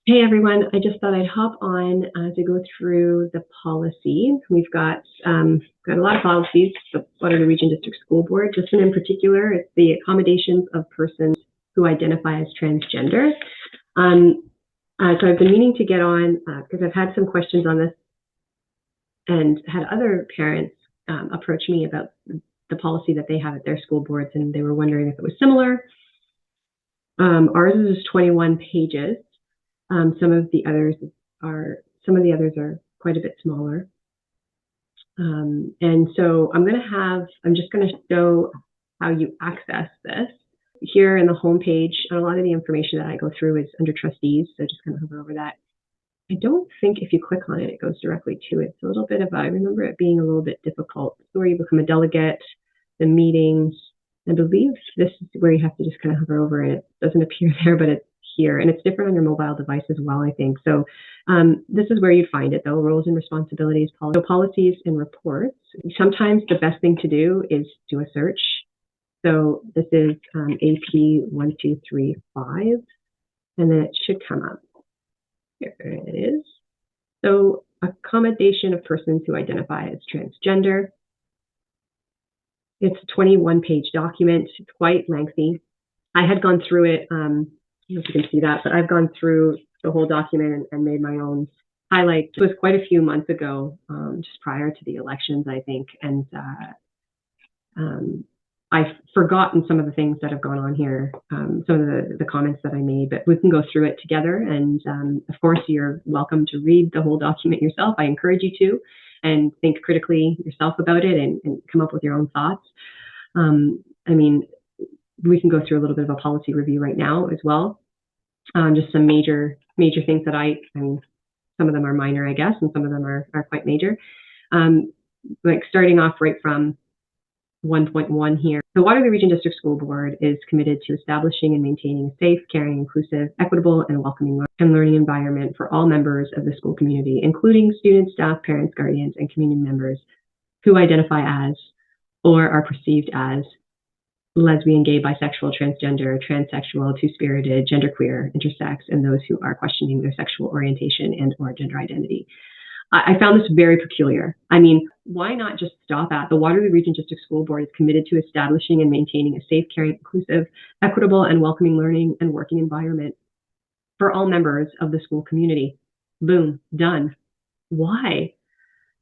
Hey everyone, I just thought I'd hop on to go through the policy. We've got a lot of policies, the Waterloo Region District School Board. This one in particular, it's the accommodations of persons who identify as transgender. So I've been meaning to get on because I've had some questions on this and had other parents approach me about the policy that they have at their school boards, and they were wondering if it was similar. Ours is 21 pages. Some of the others are quite a bit smaller. And so I'm just going to show how you access this. Here in the home page, and a lot of the information that I go through is under trustees, so just kind of hover over that. I don't think if you click on it, it goes directly to it. It's a little bit of I remember it being a little bit difficult. So where you become a delegate, the meetings, I believe this is where you have to just kind of hover over it. It doesn't appear there, but it's here, and it's different on your mobile device as well, I think. So this is where you'd find it, though. Roles and responsibilities, policies and reports. Sometimes the best thing to do is do a search. So this is AP 1235, and then it should come up. Here it is. So accommodation of persons who identify as transgender. It's a 21-page document. It's quite lengthy. I had gone through it. I don't know if you can see that, but I've gone through the whole document and made my own highlights. It was quite a few months ago, just prior to the elections, I think. And I've forgotten some of the things that have gone on here, some of the comments that I made, but we can go through it together. And of course, you're welcome to read the whole document yourself. I encourage you to, and think critically yourself about it and come up with your own thoughts. I mean, we can go through a little bit of a policy review right now as well. Just some major things that I mean, some of them are minor, I guess, and some of them are quite major. Like starting off right from 1.1 here. The Waterloo Region District School Board is committed to establishing and maintaining a safe, caring, inclusive, equitable, and welcoming and learning environment for all members of the school community, including students, staff, parents, guardians, and community members who identify as or are perceived as lesbian, gay, bisexual, transgender, transsexual, two-spirited, genderqueer, intersex, and those who are questioning their sexual orientation and or gender identity. I found this very peculiar. I mean, why not just stop at the Waterloo Region District School Board is committed to establishing and maintaining a safe, caring, inclusive, equitable, and welcoming learning and working environment for all members of the school community. Boom, done. Why?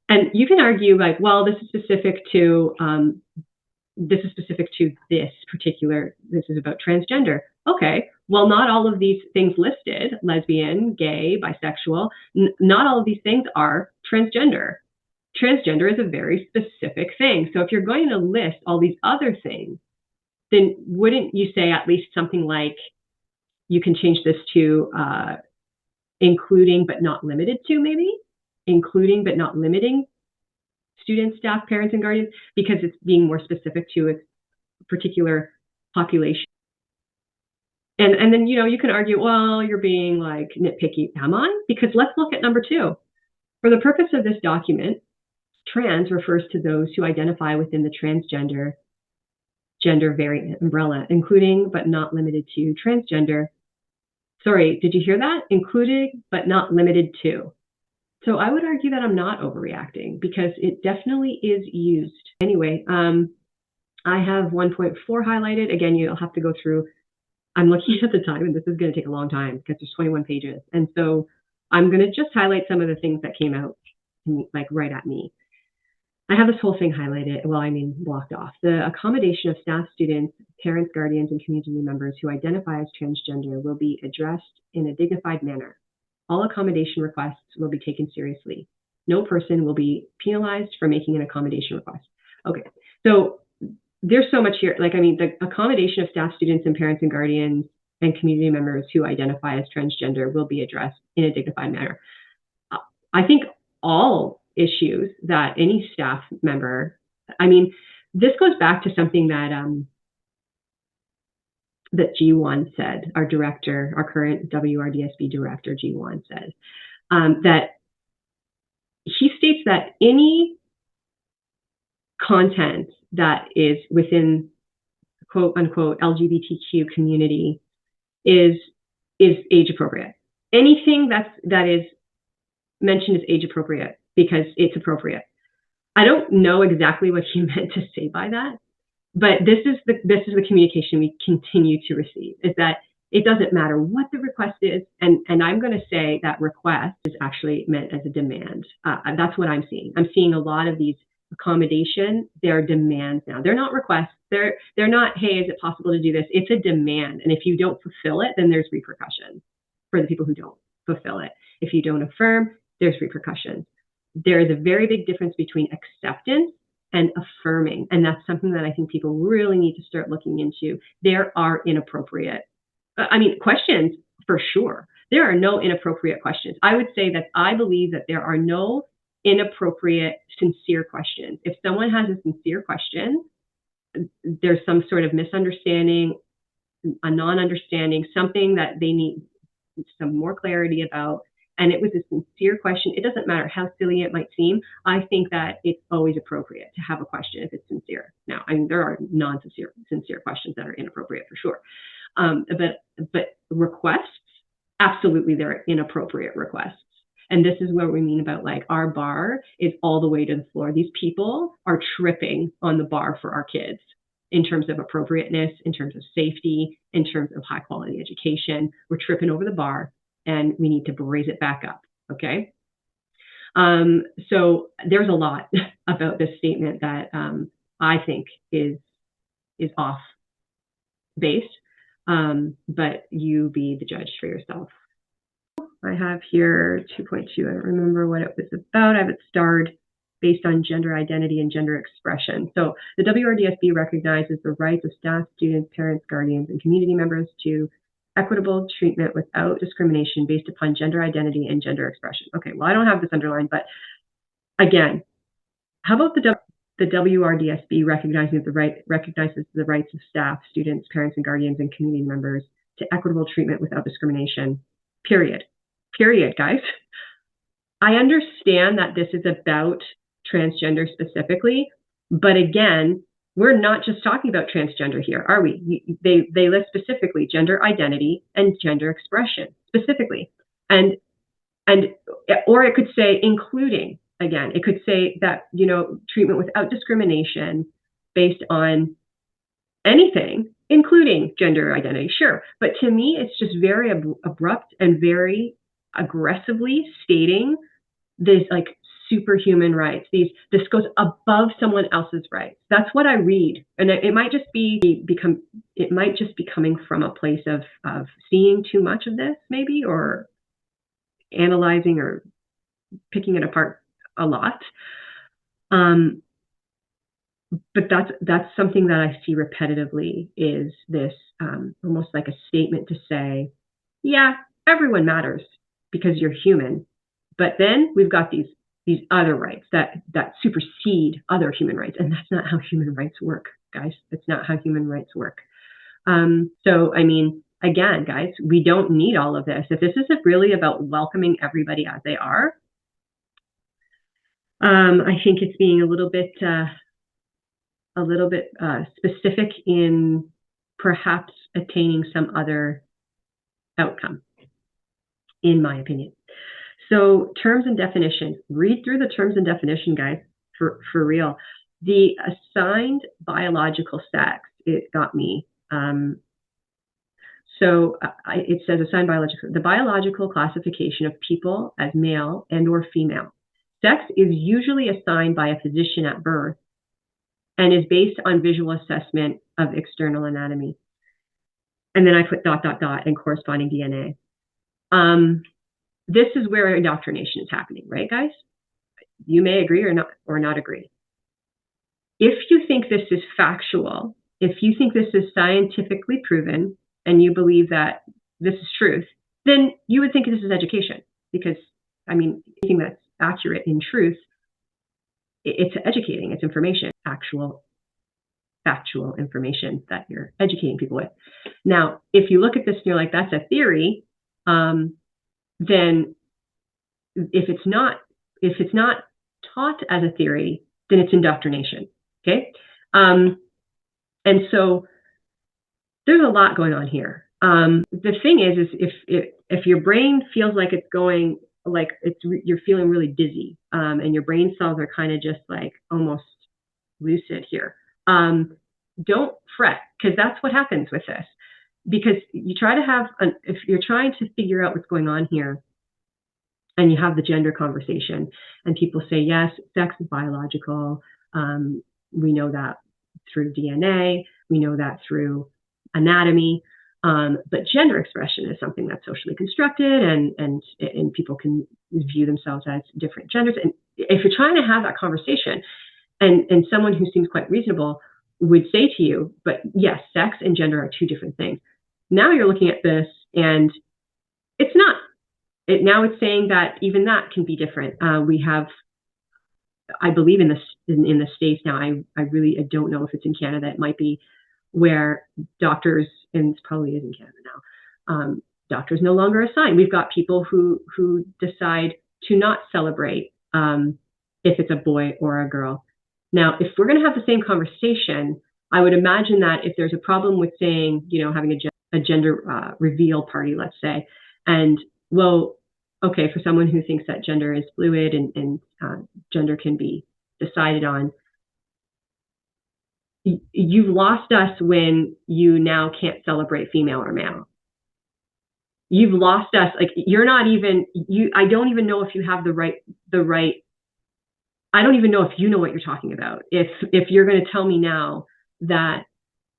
And you can argue like, well, this is specific to this particular, this is about transgender. Okay, well, not all of these things listed, lesbian, gay, bisexual, not all of these things are transgender. Transgender is a very specific thing. So if you're going to list all these other things, then wouldn't you say at least something like, you can change this to including but not limited to, maybe? Including but not limiting students, staff, parents, and guardians, because it's being more specific to a particular population. And then, you know, you can argue, well, you're being like nitpicky. Am I? Because let's look at number 2. For the purpose of this document, trans refers to those who identify within the transgender gender variant umbrella, including but not limited to transgender. Sorry, did you hear that? Including but not limited to. So I would argue that I'm not overreacting because it definitely is used. Anyway, I have 1.4 highlighted. Again, you'll have to go through. I'm looking at the time, and this is going to take a long time because there's 21 pages. And so I'm going to just highlight some of the things that came out like right at me. I have this whole thing highlighted, well, I mean, blocked off. The accommodation of staff, students, parents, guardians, and community members who identify as transgender will be addressed in a dignified manner. All accommodation requests will be taken seriously. No person will be penalized for making an accommodation request. Okay, so there's so much here. Like, I mean, the accommodation of staff, students, and parents and guardians and community members who identify as transgender will be addressed in a dignified manner. I think all issues that any staff member, I mean, this goes back to something that that G1 said, our director, our current WRDSB director, G1 said, that he states that any content that is within quote unquote LGBTQ community is age appropriate. anything that is mentioned is age appropriate because it's appropriate. I don't know exactly what he meant to say by that, but this is the communication we continue to receive, is that it doesn't matter what the request is, and I'm going to say that request is actually meant as a demand. That's what I'm seeing. I'm seeing a lot of these accommodation, they're demands now. They're not requests. They're not, hey, is it possible to do this? It's a demand, and if you don't fulfill it, then there's repercussions for the people who don't fulfill it. If you don't affirm, there's repercussions. There is a very big difference between acceptance and affirming, and that's something that I think people really need to start looking into. There are inappropriate, questions for sure. There are no inappropriate questions. I would say that I believe that there are no inappropriate, sincere questions. If someone has a sincere question, there's some sort of misunderstanding, a non-understanding, something that they need some more clarity about, and it was a sincere question. It doesn't matter how silly it might seem. I think that it's always appropriate to have a question if it's sincere. Now, there are sincere questions that are inappropriate for sure. But requests, absolutely, they're inappropriate requests. And this is what we mean about, like, our bar is all the way to the floor. These people are tripping on the bar for our kids in terms of appropriateness, in terms of safety, in terms of high quality education. We're tripping over the bar, and we need to raise it back up. Okay. So there's a lot about this statement that I think is off base. But you be the judge for yourself. I have here 2.2. I don't remember what it was about. I have it starred based on gender identity and gender expression. So the WRDSB recognizes the rights of staff, students, parents, guardians, and community members to equitable treatment without discrimination based upon gender identity and gender expression. Okay, well, I don't have this underlined, but again, how about the WRDSB recognizes the rights of staff, students, parents, and guardians, and community members to equitable treatment without discrimination, period. Period, guys. I understand that this is about transgender specifically, but again, we're not just talking about transgender here, are we? They list specifically gender identity and gender expression specifically, and or it could say including. Again, it could say that, treatment without discrimination based on anything, including gender identity. Sure, but to me, it's just very abrupt and very aggressively stating these like superhuman rights. This goes above someone else's rights. That's what I read, and it might just be coming from a place of seeing too much of this, maybe, or analyzing or picking it apart a lot. But that's something that I see repetitively, is this almost like a statement to say, yeah, everyone matters because you're human, but then we've got these other rights that supersede other human rights, and that's not how human rights work, guys. That's not how human rights work. So again, guys, we don't need all of this. If this is really about welcoming everybody as they are, I think it's being a little bit specific in perhaps attaining some other outcome, in my opinion. So terms and definitions. Read through the terms and definition, guys, for real. The assigned biological sex, it got me. It says assigned biological, the biological classification of people as male and or female. Sex is usually assigned by a physician at birth and is based on visual assessment of external anatomy. And then I put ... and corresponding DNA. This is where indoctrination is happening, right, guys? You may agree or not agree. If you think this is factual, if you think this is scientifically proven, and you believe that this is truth, then you would think this is education, because, anything that's accurate in truth, it's educating, it's information, actual factual information that you're educating people with. Now, if you look at this and you're like, that's a theory, then if it's not taught as a theory, then it's indoctrination. Okay, and so there's a lot going on here. The thing is if if your brain feels like it's going, like you're feeling really dizzy, and your brain cells are kind of just like almost lucid here, don't fret, because that's what happens with this. Because you try to have, if you're trying to figure out what's going on here, and you have the gender conversation, and people say, yes, sex is biological. We know that through DNA. We know that through anatomy. But gender expression is something that's socially constructed, and people can view themselves as different genders. And if you're trying to have that conversation, and someone who seems quite reasonable would say to you, but yes, sex and gender are two different things. Now you're looking at this, and it's not. Now it's saying that even that can be different. We have, I believe in the States now, I really don't know if it's in Canada. It might be, where doctors, and it probably is in Canada now, doctors no longer assign. We've got people who decide to not celebrate if it's a boy or a girl. Now, if we're going to have the same conversation, I would imagine that if there's a problem with saying, having a gender reveal party, let's say, and well, okay, for someone who thinks that gender is fluid and gender can be decided on, you've lost us when you now can't celebrate female or male. You've lost us. Like, you're not even, I don't even know if you have the right, I don't even know if you know what you're talking about. If you're going to tell me now that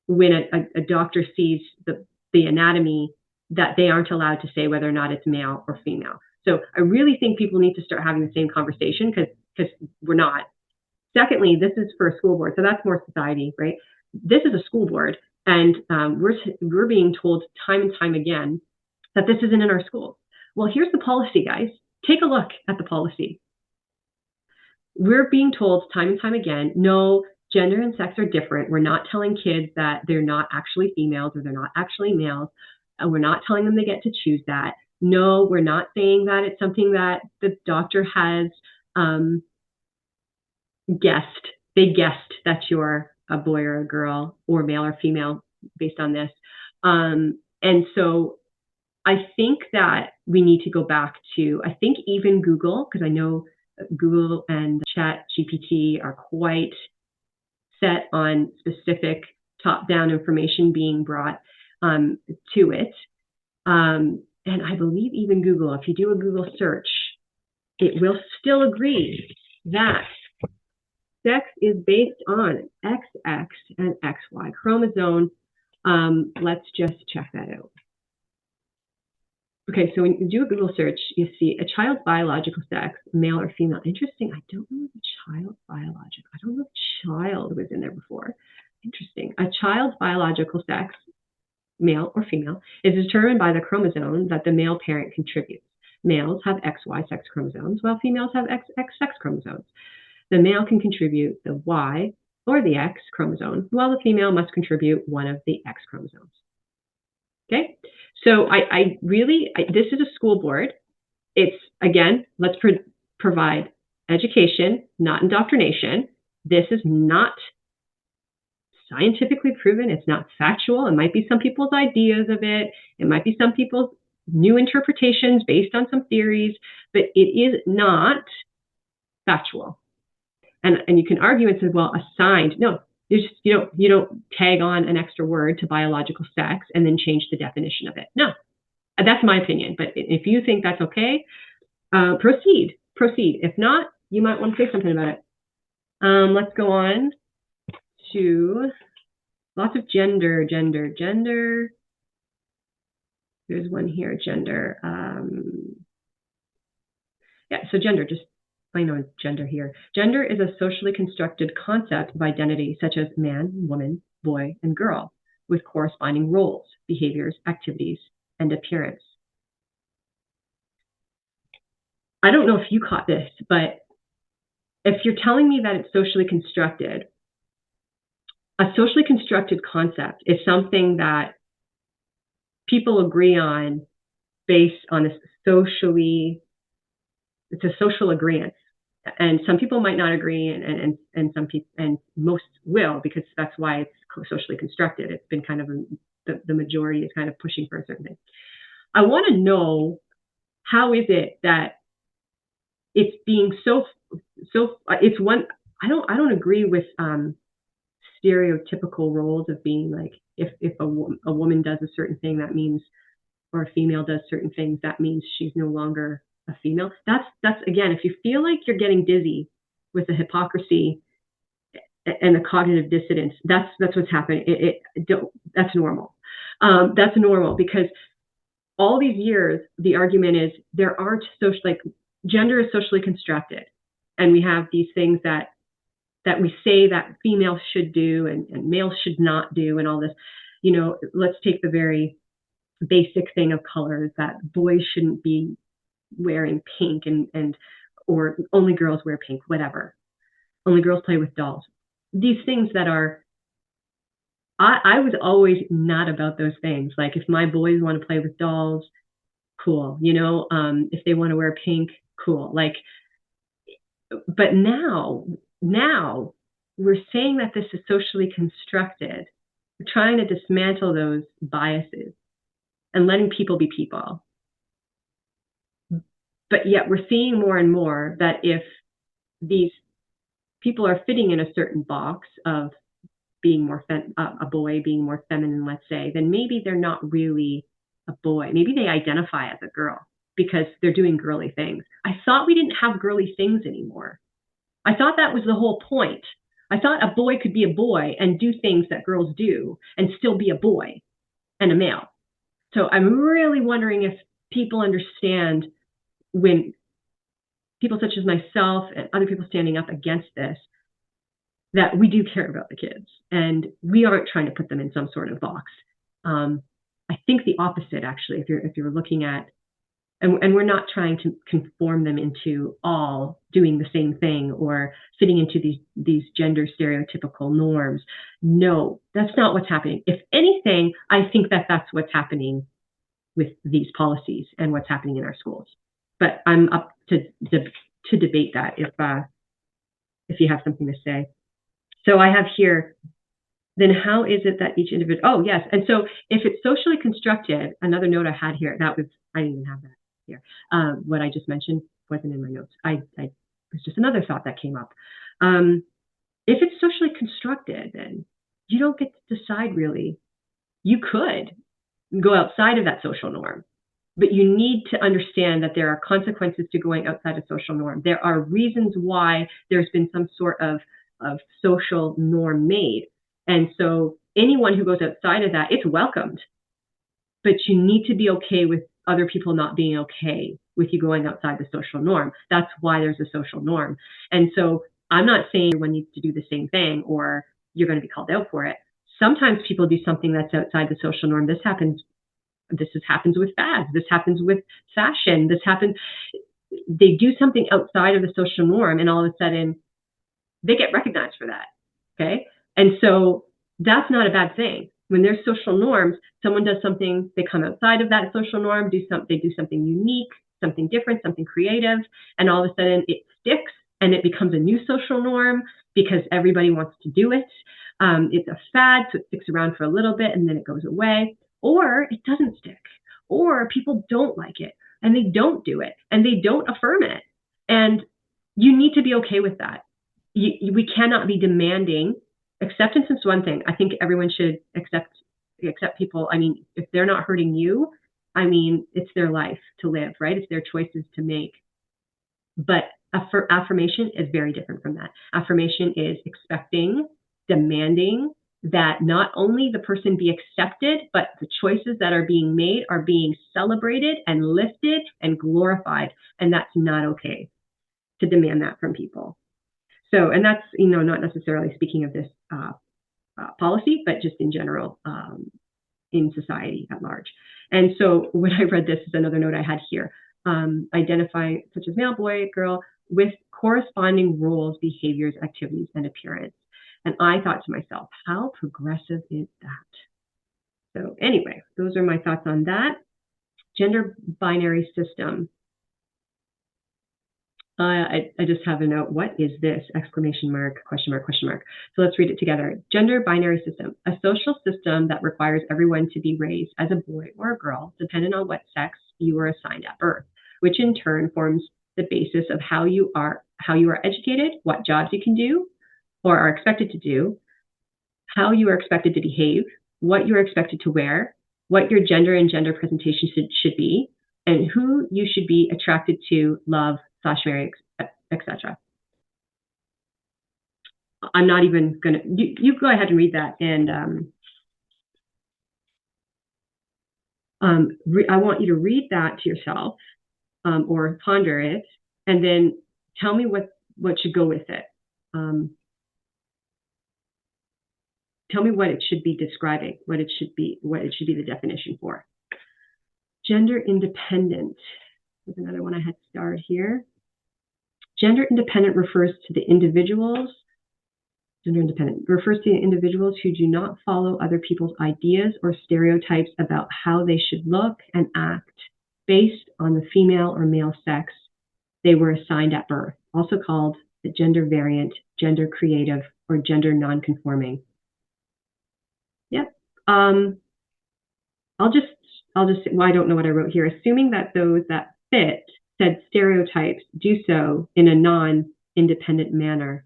when a doctor sees the anatomy, that they aren't allowed to say whether or not it's male or female. So I really think people need to start having the same conversation, because we're not. Secondly, this is for a school board, so that's more society, right? This is a school board, and we're being told time and time again that this isn't in our schools. Well, here's the policy, guys. Take a look at the policy. We're being told time and time again, no, gender and sex are different. We're not telling kids that they're not actually females or they're not actually males. We're not telling them they get to choose that. No, we're not saying that it's something that the doctor has guessed. They guessed that you're a boy or a girl or male or female based on this. And so I think that we need to go back to, I think even Google, because I know Google and ChatGPT are quite set on specific top-down information being brought to it. And I believe even Google, if you do a Google search, it will still agree that sex is based on XX and XY chromosome. Let's just check that out. Okay, so when you do a Google search, you see a child's biological sex, male or female. Interesting. I don't know if a child's biological. I don't know if child was in there before. Interesting. A child's biological sex, male or female, is determined by the chromosome that the male parent contributes. Males have XY sex chromosomes, while females have XX sex chromosomes. The male can contribute the Y or the X chromosome, while the female must contribute one of the X chromosomes. Okay, so I really, this is a school board. It's, again, let's provide education, not indoctrination. This is not scientifically proven. It's not factual. It might be some people's ideas of it. It might be some people's new interpretations based on some theories, but it is not factual. And you can argue and say, well, assigned. No, you don't tag on an extra word to biological sex and then change the definition of it. No, that's my opinion. But if you think that's okay, proceed. If not, you might want to say something about it. Let's go on to lots of gender. There's one here, gender. So gender, just plain old gender here. Gender is a socially constructed concept of identity, such as man, woman, boy, and girl, with corresponding roles, behaviors, activities, and appearance. I don't know if you caught this, but if you're telling me that it's socially constructed, a socially constructed concept is something that people agree on based on it's a social agreement. And some people might not agree, and some people, and most will, because that's why it's socially constructed. It's been kind of the majority is kind of pushing for a certain thing. I want to know, how is it that it's being it's one, I don't agree with stereotypical roles of being like, if a woman does a certain thing, that means, or a female does certain things, that means she's no longer a female. That's again, if you feel like you're getting dizzy with the hypocrisy and the cognitive dissonance, that's what's happening. That's normal. That's normal, because all these years, the argument is there aren't social, like, gender is socially constructed, and we have these things that we say that females should do and males should not do, and all this. Let's take the very basic thing of colors, that boys shouldn't be wearing pink, and or only girls wear pink, whatever. Only girls play with dolls. These things that are, I was always not about those things. Like, if my boys want to play with dolls, cool. If they want to wear pink, cool. Like, but now we're saying that this is socially constructed. We're trying to dismantle those biases and letting people be people. But yet we're seeing more and more that if these people are fitting in a certain box of being more a boy, being more feminine, let's say, then maybe they're not really a boy. Maybe they identify as a girl because they're doing girly things. I thought we didn't have girly things anymore. I thought that was the whole point. I thought a boy could be a boy and do things that girls do and still be a boy and a male. So I'm really wondering if people understand, when people such as myself and other people standing up against this, that we do care about the kids and we aren't trying to put them in some sort of box. I think the opposite, actually, if you're looking at, and we're not trying to conform them into all doing the same thing or fitting into these gender stereotypical norms. No, that's not what's happening. If anything, I think that that's what's happening with these policies and what's happening in our schools. But I'm up to debate that if you have something to say. So I have here, then how is it that each individual, oh yes, and so if it's socially constructed, another note I had here, I didn't even have that here. What I just mentioned wasn't in my notes. It was just another thought that came up. If it's socially constructed, then you don't get to decide, really. You could go outside of that social norm, but you need to understand that there are consequences to going outside of social norm. There are reasons why there's been some sort of social norm made. And so anyone who goes outside of that, it's welcomed. But you need to be okay with other people not being okay with you going outside the social norm. That's why there's a social norm. And so I'm not saying everyone needs to do the same thing or you're going to be called out for it. Sometimes people do something that's outside the social norm. This happens with fads. This happens with fashion. They do something outside of the social norm, and all of a sudden they get recognized for that. Okay. And so that's not a bad thing. When there's social norms, someone does something, they come outside of that social norm, they do something unique, something different, something creative, and all of a sudden it sticks and it becomes a new social norm because everybody wants to do it. It's a fad, so it sticks around for a little bit and then it goes away, or it doesn't stick, or people don't like it and they don't do it and they don't affirm it. And you need to be okay with that. We cannot be demanding. Acceptance is one thing. I think everyone should accept people. I mean, if they're not hurting you, I mean, it's their life to live, right? It's their choices to make. But affirmation is very different from that. Affirmation is expecting, demanding that not only the person be accepted, but the choices that are being made are being celebrated and lifted and glorified. And that's not okay to demand that from people. So, and that's, not necessarily speaking of this policy, but just in general in society at large. And so when I read this, is another note I had here, identify such as male, boy, girl, with corresponding roles, behaviors, activities, and appearance. And I thought to myself, how progressive is that? So anyway, those are my thoughts on that. Gender binary system. I just have a note. What is this? Exclamation mark, question mark, question mark. So let's read it together. Gender binary system, a social system that requires everyone to be raised as a boy or a girl, depending on what sex you were assigned at birth, which in turn forms the basis of how you are educated, what jobs you can do or are expected to do, how you are expected to behave, what you are expected to wear, what your gender and gender presentation should be, and who you should be attracted to, love, /marry, etc. I'm not even going to, you go ahead and read that. And I want you to read that to yourself or ponder it, and then tell me what should go with it. Tell me what it should be describing, what it should be the definition for. Gender independent was another one I had starred here. Gender independent refers to the individuals. Gender independent refers to individuals who do not follow other people's ideas or stereotypes about how they should look and act based on the female or male sex they were assigned at birth, also called the gender variant, gender creative, or gender nonconforming. Yep. I'll just well, I don't know what I wrote here. Assuming that those that fit said stereotypes do so in a non-independent manner.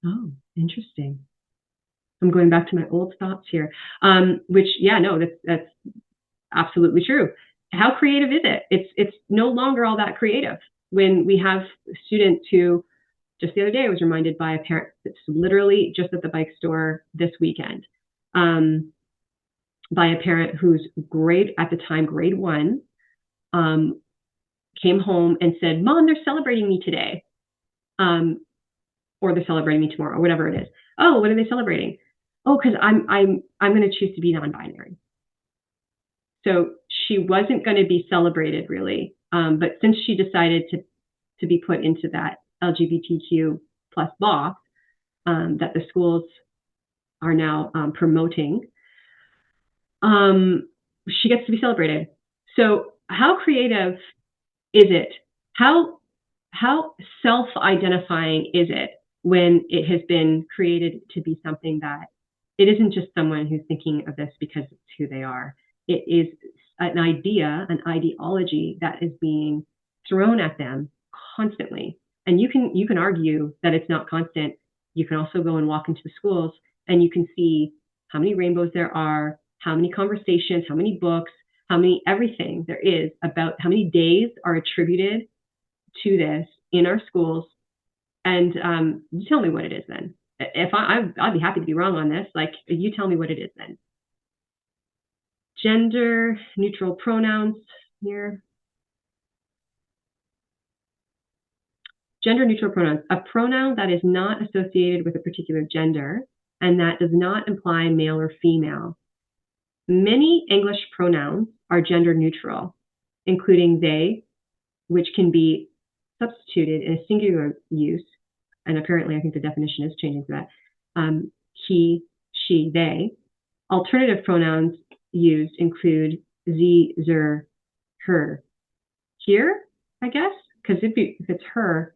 Oh, interesting. I'm going back to my old thoughts here, which, yeah, no, that's absolutely true. How creative is it? It's no longer all that creative. When we have students who, just the other day, I was reminded by a parent that's literally just at the bike store this weekend, by a parent who's at the time, grade 1, came home and said, "Mom, they're celebrating me today." Or they're celebrating me tomorrow, or whatever it is. Oh, what are they celebrating? Oh, because I'm going to choose to be non-binary. So she wasn't going to be celebrated really, but since she decided to be put into that LGBTQ plus box that the schools are now promoting, she gets to be celebrated. So how creative is it? How self-identifying is it when it has been created to be something that it isn't just someone who's thinking of this because it's who they are. It is an idea, an ideology that is being thrown at them constantly. And you can argue that it's not constant. You can also go and walk into the schools and you can see how many rainbows there are, how many conversations, how many books, how many everything there is about how many days are attributed to this in our schools. And you tell me what it is then. If I'd be happy to be wrong on this. Like, you tell me what it is then. Gender neutral pronouns here. Gender neutral pronouns, a pronoun that is not associated with a particular gender and that does not imply male or female. Many English pronouns are gender neutral, including they, which can be substituted in a singular use, and apparently I think the definition is changing to that. He, she, they. Alternative pronouns used include sie, zer, her. Here, I guess, because if it's her,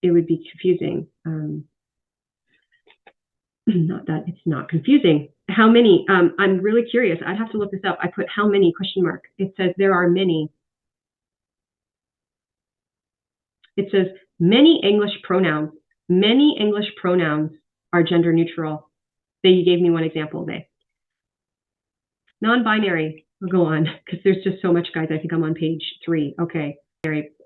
it would be confusing. Not that it's not confusing. How many? I'm really curious. I'd have to look this up. I put how many ? It says there are many. It says many English pronouns. Many English pronouns are gender neutral. You gave me one example. They. Non-binary. We'll go on because there's just so much, guys. I think I'm on page 3. Okay.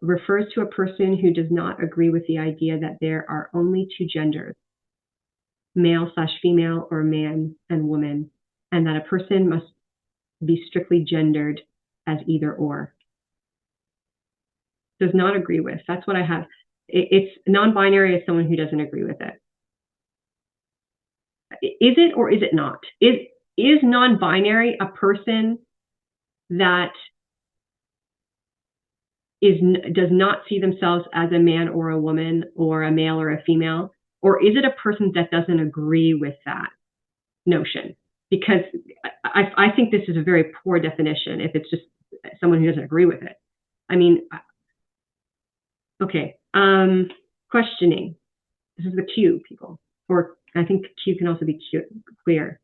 Refers to a person who does not agree with the idea that there are only 2 genders, male/female or man and woman, and that a person must be strictly gendered as either or. Does not agree with. That's what I have. It's non-binary is someone who doesn't agree with it. Is it or is it not? Is non-binary a person that does not see themselves as a man or a woman or a male or a female? Or is it a person that doesn't agree with that notion? Because I think this is a very poor definition if it's just someone who doesn't agree with it. I mean, okay. Questioning. This is the Q, people. Or I think Q can also be queer.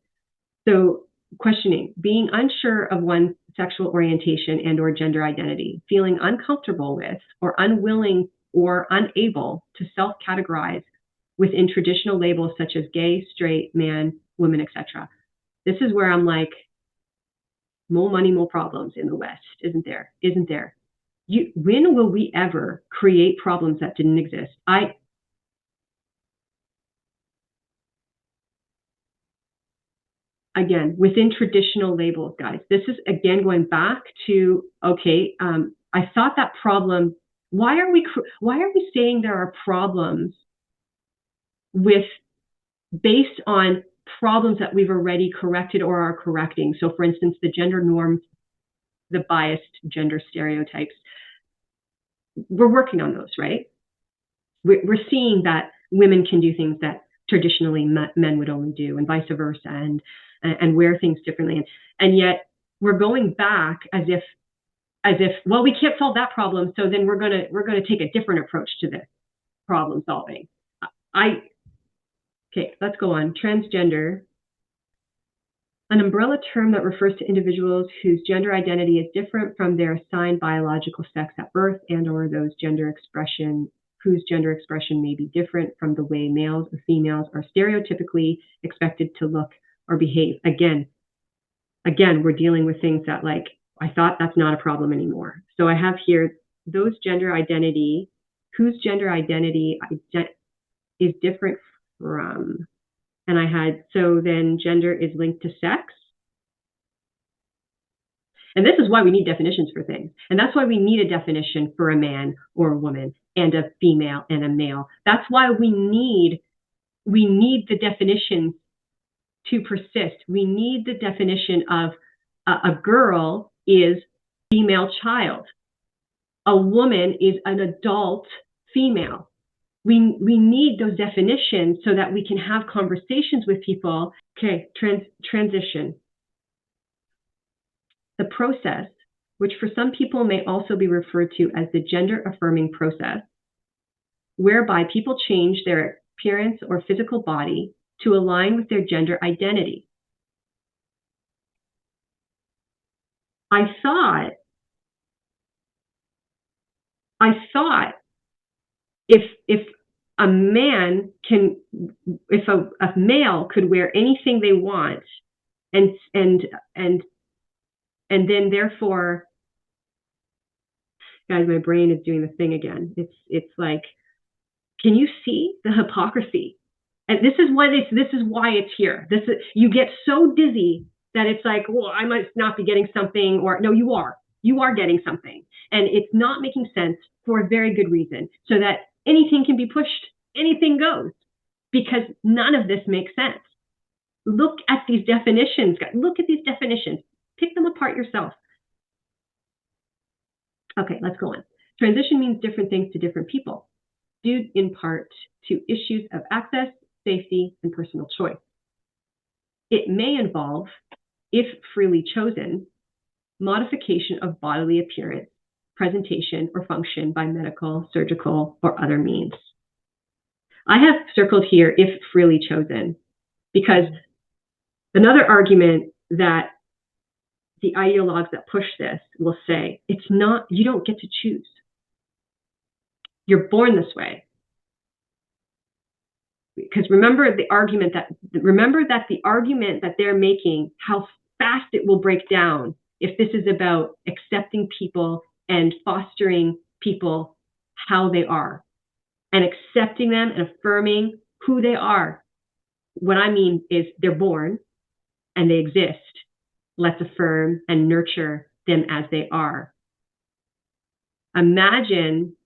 So questioning, being unsure of one's sexual orientation and or gender identity, feeling uncomfortable with or unwilling or unable to self-categorize within traditional labels such as gay, straight, man, woman, etc. This is where I'm like, more money, more problems in the West, isn't there? Isn't there? When will we ever create problems that didn't exist? Again, within traditional labels, guys, this is again going back to, okay, I thought that problem, why are we saying there are problems based on problems that we've already corrected or are correcting? So for instance, the gender norms, the biased gender stereotypes, we're working on those, right? We're seeing that women can do things that traditionally men would only do, and vice versa, and wear things differently, and yet we're going back as if well, we can't solve that problem, so then we're gonna take a different approach to this problem solving. Okay, let's go on. Transgender, an umbrella term that refers to individuals whose gender identity is different from their assigned biological sex at birth and/or whose gender expression may be different from the way males or females are stereotypically expected to look or behave. Again, we're dealing with things that, like, I thought that's not a problem anymore. So I have here whose gender identity is different from, and so then gender is linked to sex. And this is why we need definitions for things. And that's why we need a definition for a man or a woman and a female and a male. That's why we need the definitions to persist. We need the definition of a girl is female child. A woman is an adult female. We need those definitions so that we can have conversations with people. Okay, transition. The process, which for some people may also be referred to as the gender affirming process, whereby people change their appearance or physical body to align with their gender identity. I thought if a male could wear anything they want, and then therefore, guys, my brain is doing the thing again. It's like, can you see the hypocrisy? And this is why it's here. You get so dizzy that it's like, well, I might not be getting something, or no, you are getting something, and it's not making sense for a very good reason, so that anything can be pushed, anything goes, because none of this makes sense. Look at these definitions, guys. Look at these definitions. Pick them apart yourself. Okay, let's go on. Transition means different things to different people, due in part to issues of access, safety, and personal choice. It may involve, if freely chosen, modification of bodily appearance, presentation, or function by medical, surgical, or other means. I have circled here if freely chosen, because another argument that the ideologues that push this will say, it's not, you don't get to choose. You're born this way. Because remember that the argument that they're making, how fast it will break down if this is about accepting people and fostering people how they are, and accepting them and affirming who they are. What I mean is they're born and they exist. Let's affirm and nurture them as they are. Imagine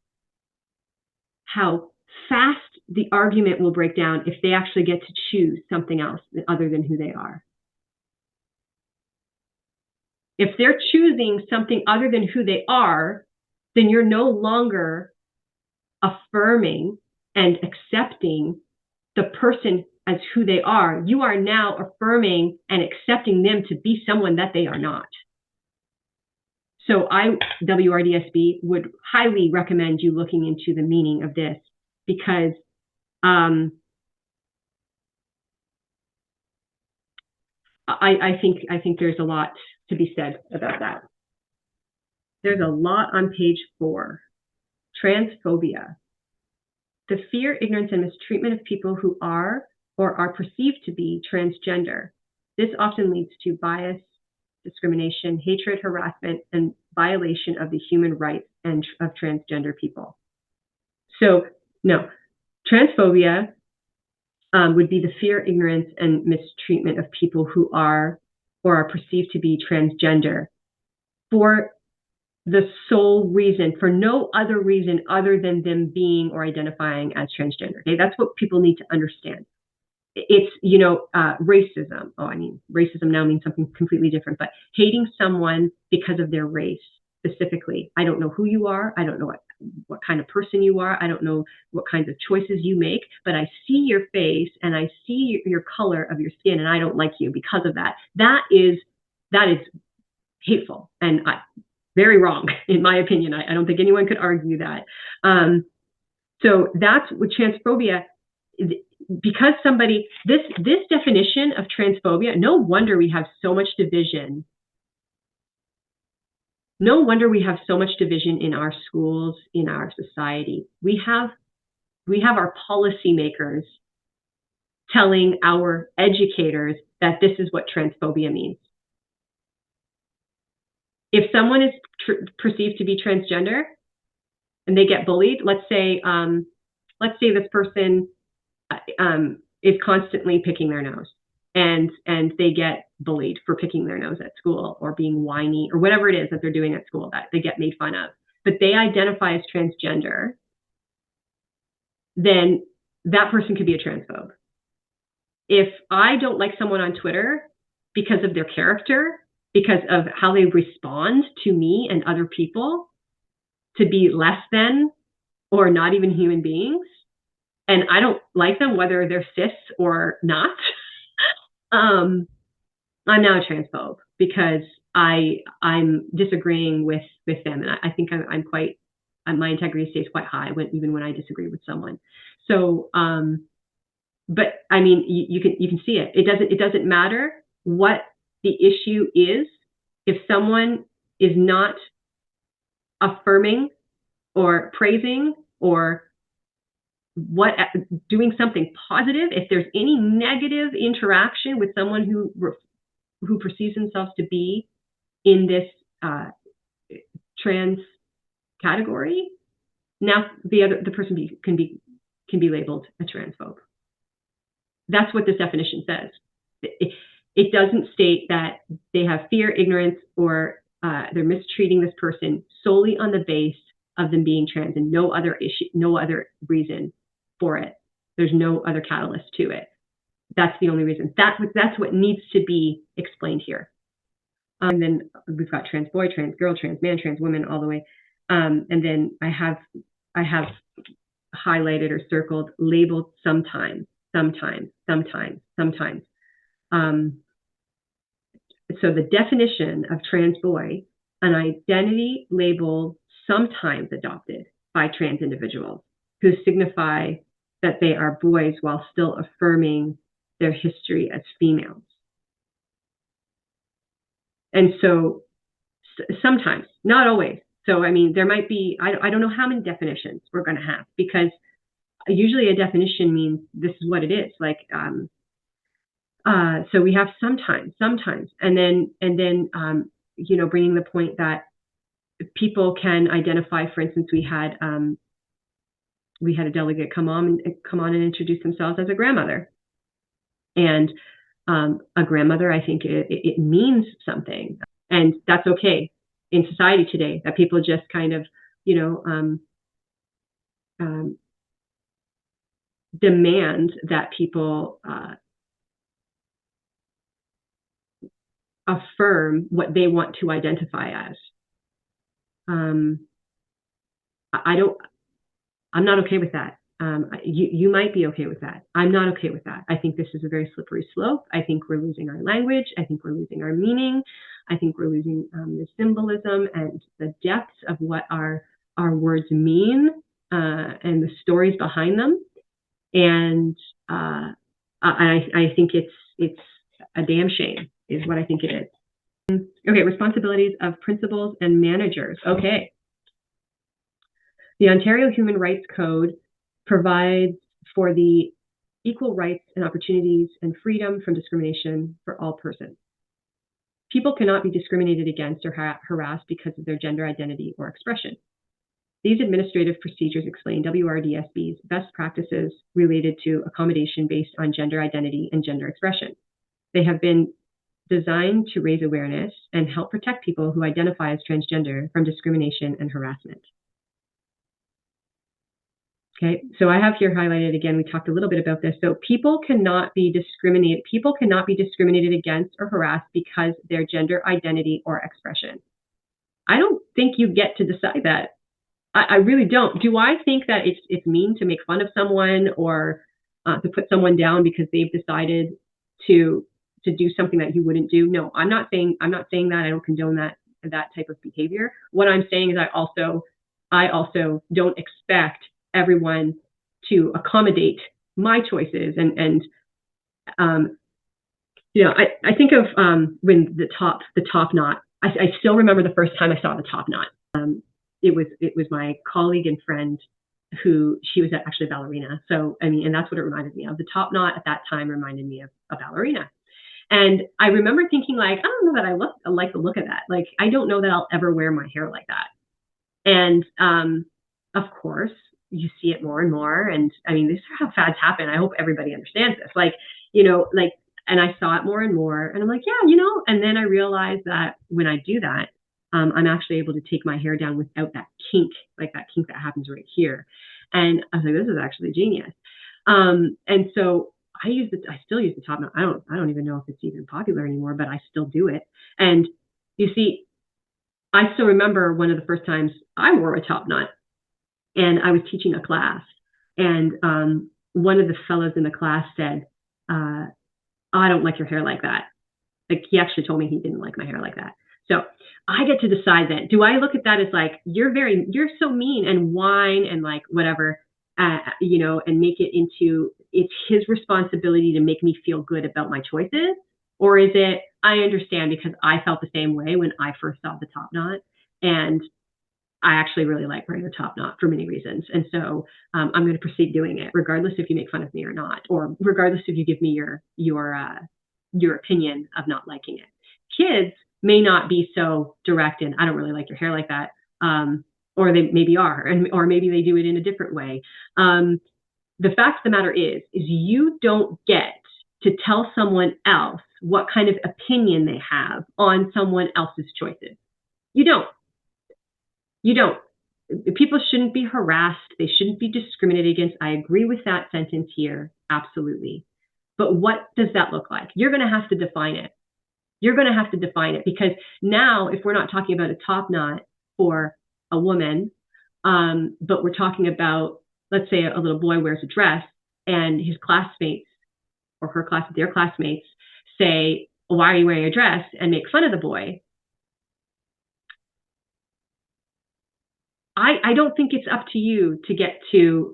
how fast the argument will break down if they actually get to choose something else other than who they are. If they're choosing something other than who they are, then you're no longer affirming and accepting the person as who they are. You are now affirming and accepting them to be someone that they are not. So WRDSB would highly recommend you looking into the meaning of this, because I think there's a lot to be said about that. There's a lot on page 4. Transphobia. The fear, ignorance, and mistreatment of people who are or are perceived to be transgender. This often leads to bias, discrimination, hatred, harassment, and violation of the human rights of transgender people. So, no, transphobia would be the fear, ignorance, and mistreatment of people who are or are perceived to be transgender for the sole reason, for no other reason other than them being or identifying as transgender. Okay, that's what people need to understand. It's, racism. Oh, I mean, racism now means something completely different, but hating someone because of their race specifically. I don't know who you are. I don't know what kind of person you are. I don't know what kinds of choices you make, but I see your face and I see your color of your skin, and I don't like you because of that. That is hateful and very wrong, in my opinion. I don't think anyone could argue that. So that's what transphobia, because somebody, this definition of transphobia, no wonder we have so much division. No wonder we have so much division in our schools, in our society. We have our policymakers telling our educators that this is what transphobia means. If someone is perceived to be transgender and they get bullied, let's say this person is constantly picking their nose, and they get bullied for picking their nose at school or being whiny or whatever it is that they're doing at school that they get made fun of, but they identify as transgender, then that person could be a transphobe. If I don't like someone on Twitter because of their character, because of how they respond to me and other people, to be less than or not even human beings, and I don't like them whether they're cis or not, I'm now a transphobe because I'm disagreeing with them, and I think I'm quite, my integrity stays quite high even when I disagree with someone. So, but I mean, you can see it. It doesn't matter what the issue is. If someone is not affirming or praising or doing something positive, if there's any negative interaction with someone who perceives themselves to be in this trans category, now the person can be labeled a transphobe. That's what this definition says. It doesn't state that they have fear, ignorance, or they're mistreating this person solely on the base of them being trans, and no other issue, no other reason for it. There's no other catalyst to it. That's the only reason. That's what needs to be explained here. And then we've got trans boy, trans girl, trans man, trans woman, all the way. And then I have highlighted or circled, labeled sometimes. So the definition of trans boy, an identity label sometimes adopted by trans individuals who signify that they are boys while still affirming their history as females. And so sometimes, not always. So, I mean, there might be, I don't know how many definitions we're going to have, because usually a definition means this is what it is. Like, so we have sometimes, and then, bringing the point that people can identify. For instance, we had a delegate come on and introduce themselves as a grandmother, and a grandmother, I think it means something, and that's okay in society today. That people just kind of, demand that people affirm what they want to identify as. I'm not okay with that. You might be okay with that. I'm not okay with that. I think this is a very slippery slope. I think we're losing our language. I think we're losing our meaning. I think we're losing the symbolism and the depths of what our words mean and the stories behind them. And I think it's a damn shame, is what I think it is. Okay, responsibilities of principals and managers. Okay. The Ontario Human Rights Code provides for the equal rights and opportunities and freedom from discrimination for all persons. People cannot be discriminated against or harassed because of their gender identity or expression. These administrative procedures explain WRDSB's best practices related to accommodation based on gender identity and gender expression. They have been designed to raise awareness and help protect people who identify as transgender from discrimination and harassment. Okay, so I have here highlighted again, we talked a little bit about this. So people cannot be discriminated against or harassed because their gender identity or expression. I don't think you get to decide that. I really don't. Do I think that it's mean to make fun of someone or to put someone down because they've decided to do something that you wouldn't do? No, I'm not saying that. I don't condone that type of behavior. What I'm saying is I also don't expect everyone to accommodate my choices and you know, I think of when the top knot. I still remember the first time I saw the top knot. It was my colleague and friend who, she was actually a ballerina. So I mean, and that's what it reminded me of. The top knot at that time reminded me of a ballerina. And I remember thinking, like, I don't know that I like the look of that. Like, I don't know that I'll ever wear my hair like that. And of course, you see it more and more. And I mean, this is how fads happen. I hope everybody understands this. Like, you know, like, and I saw it more and more. And I'm like, yeah, you know, and then I realized that when I do that, I'm actually able to take my hair down without that kink, like that kink that happens right here. And I was like, this is actually genius. And so I still use the top knot. I don't even know if it's even popular anymore, but I still do it. And you see, I still remember one of the first times I wore a top knot, and I was teaching a class, and one of the fellows in the class said, I don't like your hair like that. Like, he actually told me he didn't like my hair like that. So I get to decide then, do I look at that as like, you're so mean and whine and like whatever, you know, and make it into, it's his responsibility to make me feel good about my choices? Or is it, I understand because I felt the same way when I first saw the top knot, and I actually really like wearing the top knot for many reasons. And so I'm going to proceed doing it, regardless if you make fun of me or not, or regardless if you give me your opinion of not liking it. Kids may not be so direct and I don't really like your hair like that. Or they maybe are, or maybe they do it in a different way. The fact of the matter is you don't get to tell someone else what kind of opinion they have on someone else's choices. You don't. People shouldn't be harassed. They shouldn't be discriminated against. I agree with that sentence here. Absolutely. But what does that look like? You're going to have to define it. You're going to have to define it, because now if we're not talking about a top knot for a woman, but we're talking about, let's say a little boy wears a dress and his classmates or their classmates say, why are you wearing a dress, and make fun of the boy. I don't think it's up to you to get to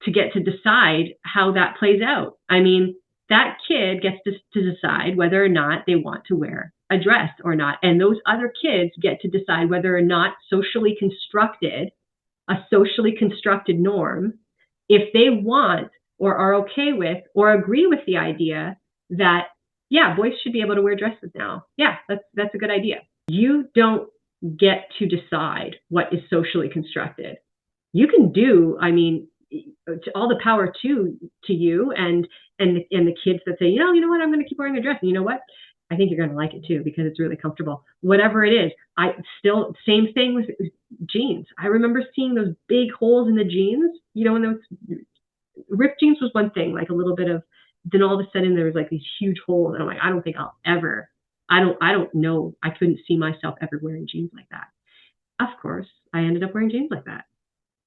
decide how that plays out. I mean, that kid gets to decide whether or not they want to wear a dress or not. And those other kids get to decide whether or not a socially constructed norm, if they want or are okay with or agree with the idea that, yeah, boys should be able to wear dresses now. Yeah, that's a good idea. You don't get to decide what is socially constructed. You can do, I mean, all the power to you and the kids that say, you know what, I'm going to keep wearing a dress. And you know what? I think you're going to like it too, because it's really comfortable. Whatever it is, same thing with jeans. I remember seeing those big holes in the jeans, you know, and those ripped jeans was one thing, like a little bit of, then all of a sudden there was like these huge holes. And I'm like, I don't know. I couldn't see myself ever wearing jeans like that. Of course, I ended up wearing jeans like that.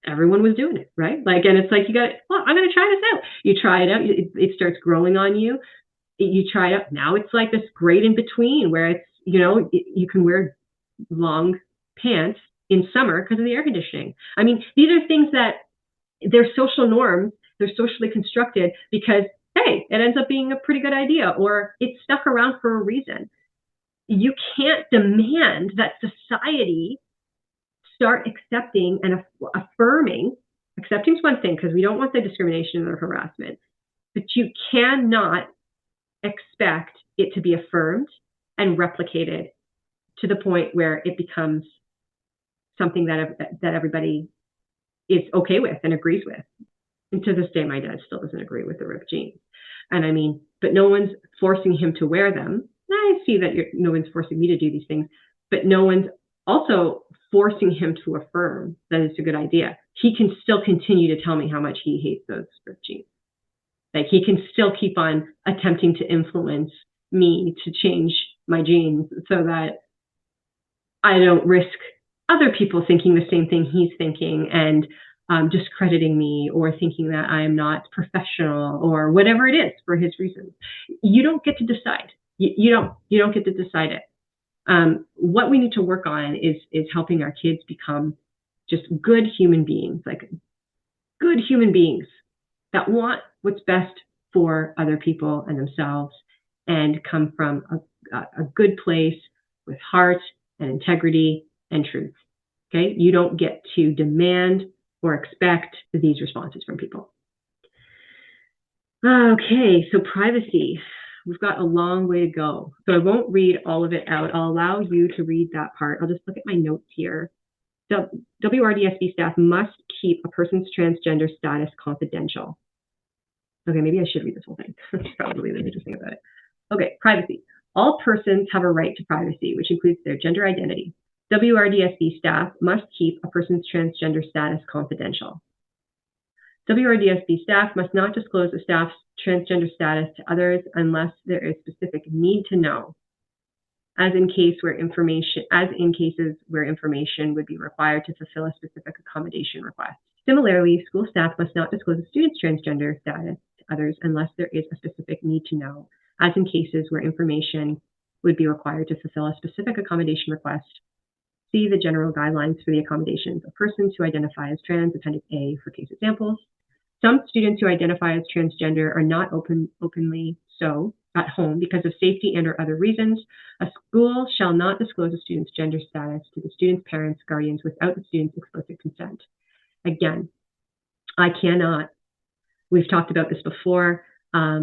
Everyone was doing it, right? Like, and it's like, I'm going to try this out. You try it out. It starts growing on you. you try it. Now it's like this great in between where it's, you can wear long pants in summer because of the air conditioning. I mean, these are things that they're social norms. They're socially constructed because, hey, it ends up being a pretty good idea, or it's stuck around for a reason. You can't demand that society start accepting and affirming. Accepting is one thing because we don't want the discrimination or harassment, but you cannot expect it to be affirmed and replicated to the point where it becomes something that everybody is okay with and agrees with. And to this day, my dad still doesn't agree with the ripped jeans. And I mean, but no one's forcing him to wear them. I see that no one's forcing me to do these things, but no one's also forcing him to affirm that it's a good idea. He can still continue to tell me how much he hates those ripped jeans. Like, he can still keep on attempting to influence me to change my jeans so that I don't risk other people thinking the same thing he's thinking and discrediting me or thinking that I'm not professional or whatever it is for his reasons. You don't get to decide. You don't get to decide it. What we need to work on is helping our kids become just good human beings, like good human beings that want what's best for other people and themselves, and come from a good place with heart and integrity and truth. Okay, you don't get to demand or expect these responses from people. Okay, so privacy. We've got a long way to go. So I won't read all of it out. I'll allow you to read that part. I'll just look at my notes here. WRDSB staff must keep a person's transgender status confidential. Okay, maybe I should read this whole thing. That's probably the interesting about it. Okay, privacy. All persons have a right to privacy, which includes their gender identity. WRDSB staff must keep a person's transgender status confidential. WRDSB staff must not disclose a staff's transgender status to others unless there is specific need to know, as in cases where information would be required to fulfill a specific accommodation request. Similarly, school staff must not disclose a student's transgender status to others unless there is a specific need to know, as in cases where information would be required to fulfill a specific accommodation request. See the general guidelines for the accommodations of persons who identify as trans, Appendix A, for case examples. Some students who identify as transgender are not openly so at home because of safety and or other reasons. A school shall not disclose a student's gender status to the student's parents, guardians, without the student's explicit consent. Again, I cannot. We've talked about this before. A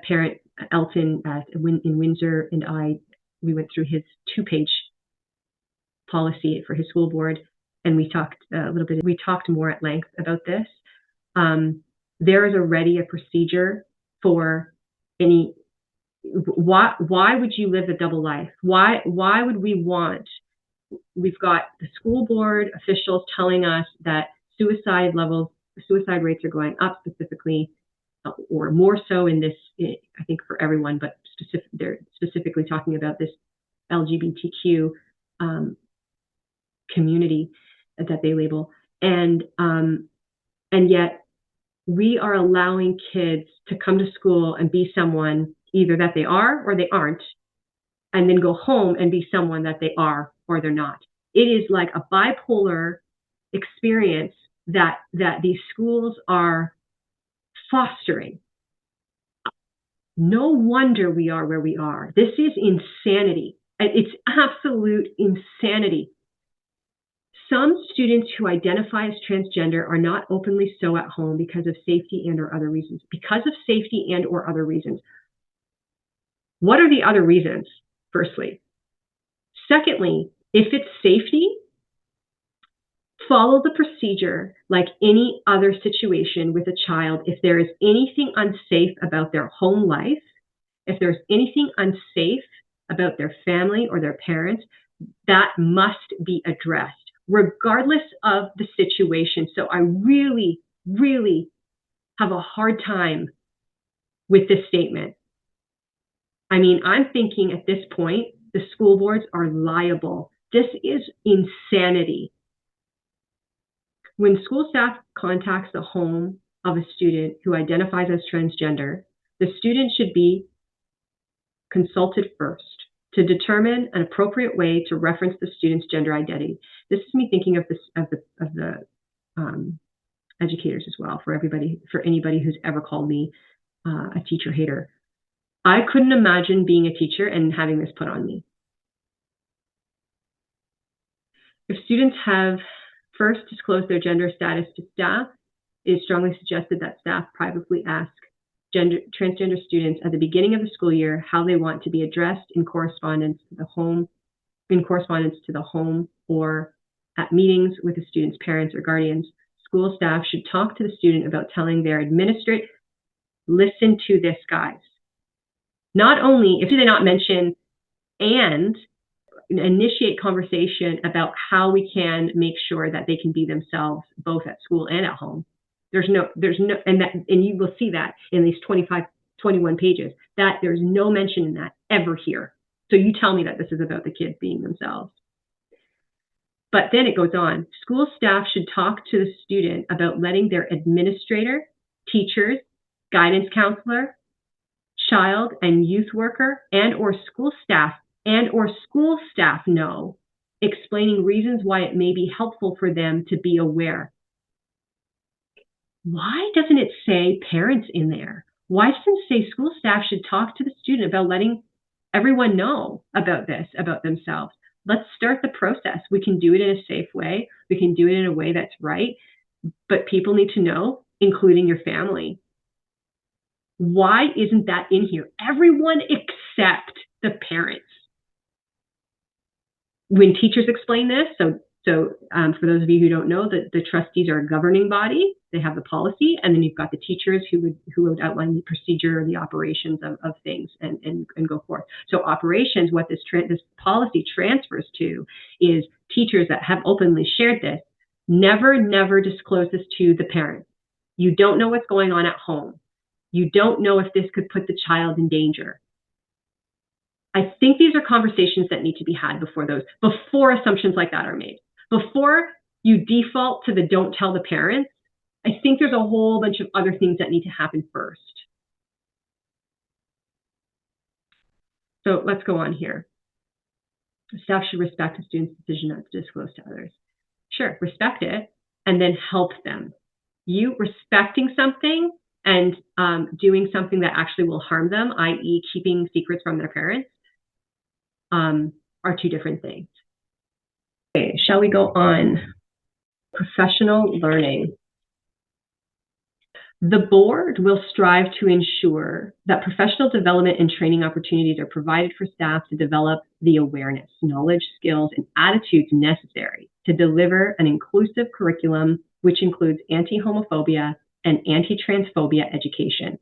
parent, Elton, in Windsor, and we went through his 2-page policy for his school board, and we talked a little bit. We talked more at length about this. There is already a procedure for any. Why would you live a double life? Why would we want? We've got the school board officials telling us that suicide rates are going up, specifically, or more so in this, I think for everyone, but they're specifically talking about this LGBTQ community that they label, and yet we are allowing kids to come to school and be someone either that they are or they aren't, and then go home and be someone that they are or they're not. It is like a bipolar experience that these schools are fostering. No wonder we are where we are. This is insanity. It's absolute insanity. Some students who identify as transgender are not openly so at home because of safety and or other reasons. Because of safety and or other reasons. What are the other reasons, firstly? Secondly, if it's safety, follow the procedure like any other situation with a child. If there is anything unsafe about their home life, if there's anything unsafe about their family or their parents, that must be addressed, regardless of the situation. So I really, really have a hard time with this statement. I mean, I'm thinking at this point, the school boards are liable. This is insanity. When school staff contacts the home of a student who identifies as transgender, The student should be consulted first to determine an appropriate way to reference the student's gender identity. This is me thinking of the educators as well, for anybody who's ever called me a teacher hater. I couldn't imagine being a teacher and having this put on me. If students have first disclosed their gender status to staff, it is strongly suggested that staff privately ask transgender students at the beginning of the school year how they want to be addressed in correspondence to the home, or at meetings with the student's parents or guardians. School staff should talk to the student about telling their administrator. Listen to this, guys. Not only if they not mention and initiate conversation about how we can make sure that they can be themselves both at school and at home. There's no, and you will see that in these 21 pages, that there's no mention in that ever here. So you tell me that this is about the kids being themselves. But then it goes on. School staff should talk to the student about letting their administrator, teachers, guidance counselor, child and youth worker, and or school staff know, explaining reasons why it may be helpful for them to be aware. Why doesn't it say parents in there? Why doesn't it say school staff should talk to the student about letting everyone know about this, about themselves? Let's start the process. We can do it in a safe way. We can do it in a way that's right. But people need to know, including your family. Why isn't that in here? Everyone except the parents. When teachers explain this, so for those of you who don't know, the trustees are a governing body. They have the policy, and then you've got the teachers who would outline the procedure or the operations of things and go forth. So operations, what this policy transfers to is teachers that have openly shared this, never disclose this to the parents. You don't know what's going on at home. You don't know if this could put the child in danger. I think these are conversations that need to be had before assumptions like that are made. Before you default to the don't tell the parents, I think there's a whole bunch of other things that need to happen first. So let's go on here. Staff should respect the student's decision not to disclose to others. Sure, respect it and then help them. You respecting something and doing something that actually will harm them, i.e. keeping secrets from their parents, are two different things. Okay, shall we go on? Professional learning. The board will strive to ensure that professional development and training opportunities are provided for staff to develop the awareness, knowledge, skills, and attitudes necessary to deliver an inclusive curriculum, which includes anti-homophobia and anti-transphobia education.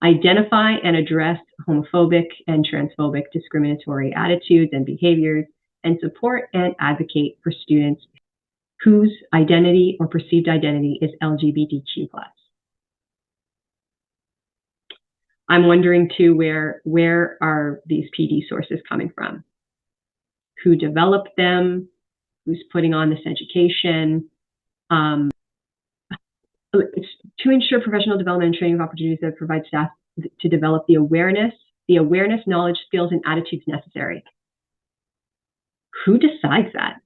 Identify and address homophobic and transphobic discriminatory attitudes and behaviors, and support and advocate for students whose identity or perceived identity is LGBTQ+. I'm wondering too, where are these PD sources coming from? Who developed them? Who's putting on this education? To ensure professional development and training opportunities that provide staff to develop the awareness, knowledge, skills, and attitudes necessary. Who decides that?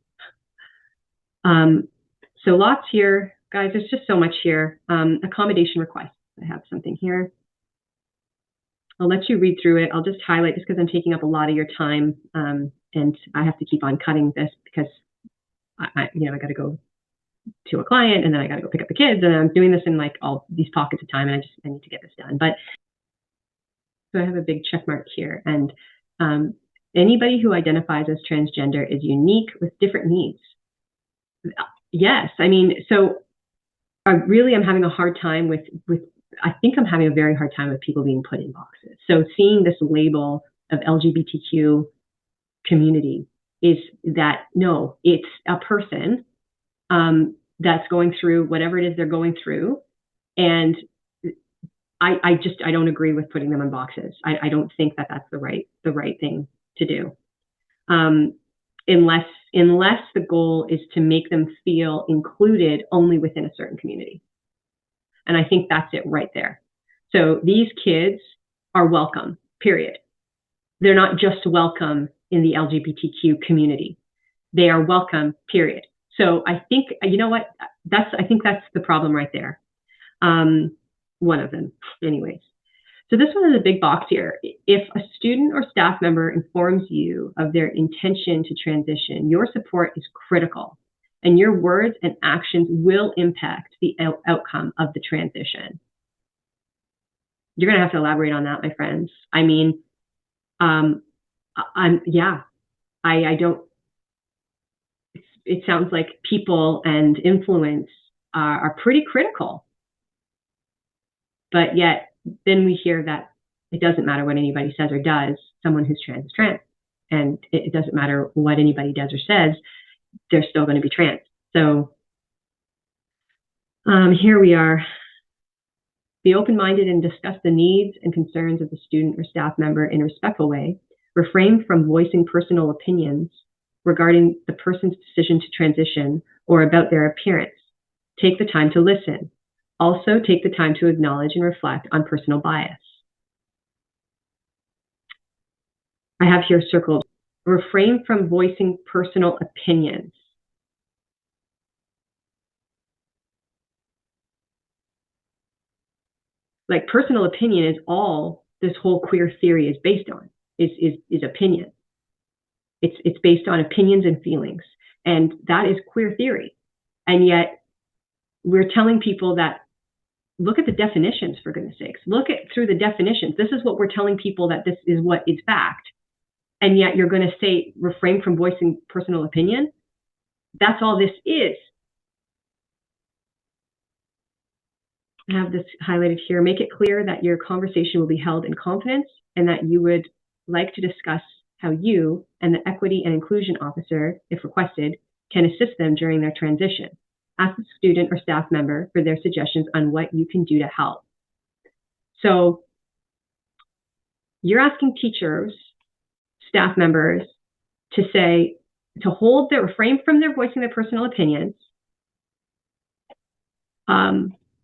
So lots here, guys, there's just so much here. Accommodation requests. I have something here. I'll let you read through it. I'll just highlight this because I'm taking up a lot of your time, and I have to keep on cutting this because I got to go to a client, and then I got to go pick up the kids, and I'm doing this in like all these pockets of time, and I need to get this done. But so I have a big check mark here, and anybody who identifies as transgender is unique with different needs. Yes, I mean, so I'm having a hard time with I think I'm having a very hard time with people being put in boxes. So seeing this label of LGBTQ community is that, no, it's a person that's going through whatever it is they're going through. And I don't agree with putting them in boxes. I don't think that that's the right thing to do. Unless the goal is to make them feel included only within a certain community. And I think that's it right there. So these kids are welcome, period. They're not just welcome in the LGBTQ community. They are welcome, period. So I think, you know what, I think that's the problem right there. One of them, anyways. So this one is a big box here. If a student or staff member informs you of their intention to transition, your support is critical, and your words and actions will impact the outcome of the transition. You're going to have to elaborate on that, my friends. I mean, I don't, it sounds like people and influence are pretty critical. But yet, then we hear that it doesn't matter what anybody says or does. Someone who's trans is trans. And it doesn't matter what anybody does or says, they're still going to be trans. So here we are. Be open-minded and discuss the needs and concerns of the student or staff member in a respectful way. Refrain from voicing personal opinions regarding the person's decision to transition or about their appearance. Take the time to listen. Also, take the time to acknowledge and reflect on personal bias. I have here circled, refrain from voicing personal opinions. Like, personal opinion is all this whole queer theory is based on, is opinion. It's based on opinions and feelings, and that is queer theory. And yet we're telling people that, look at the definitions, for goodness sakes. Look at through the definitions. This is what we're telling people, that this is what is fact. And yet you're going to say, refrain from voicing personal opinion? That's all this is. I have this highlighted here. Make it clear that your conversation will be held in confidence and that you would like to discuss how you and the Equity and Inclusion Officer, if requested, can assist them during their transition. Ask the student or staff member for their suggestions on what you can do to help. So you're asking teachers, staff members to say, to hold their, refrain from their voicing their personal opinions,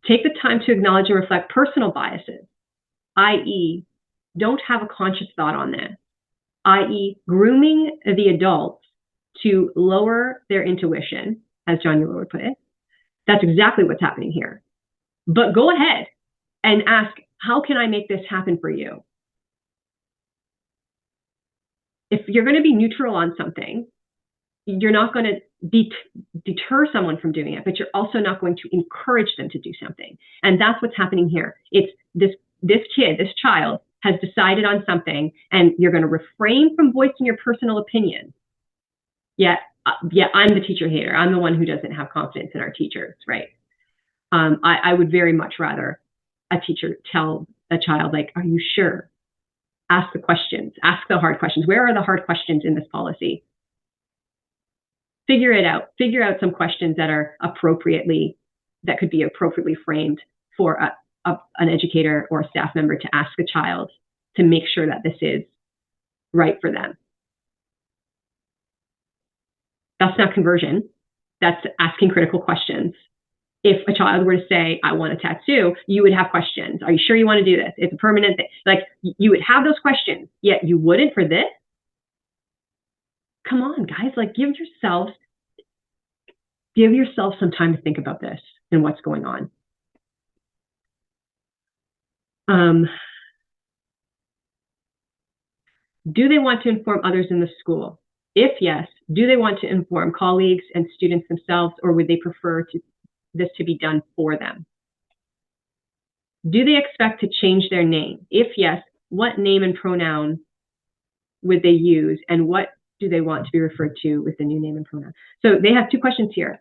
take the time to acknowledge and reflect personal biases, i.e., don't have a conscious thought on this, i.e., grooming the adults to lower their intuition, as John Euler would put it. That's exactly what's happening here. But go ahead and ask, how can I make this happen for you? If you're going to be neutral on something, you're not going to deter someone from doing it, but you're also not going to encourage them to do something. And that's what's happening here. It's this kid, this child, has decided on something, and you're going to refrain from voicing your personal opinion. Yet, I'm the teacher hater. I'm the one who doesn't have confidence in our teachers, right? I would very much rather a teacher tell a child, like, are you sure? Ask the questions. Ask the hard questions. Where are the hard questions in this policy? Figure it out. Figure out some questions that are that could be appropriately framed for an educator or a staff member to ask a child to make sure that this is right for them. That's not conversion. That's asking critical questions. If a child were to say, I want a tattoo, you would have questions. Are you sure you want to do this? It's a permanent thing. Like, you would have those questions, yet you wouldn't for this? Come on, guys, like, give yourself some time to think about this and what's going on. Do they want to inform others in the school? If yes, do they want to inform colleagues and students themselves, or would they prefer this to be done for them? Do they expect to change their name? If yes, what name and pronoun would they use, and what do they want to be referred to with the new name and pronoun? So they have 2 questions here,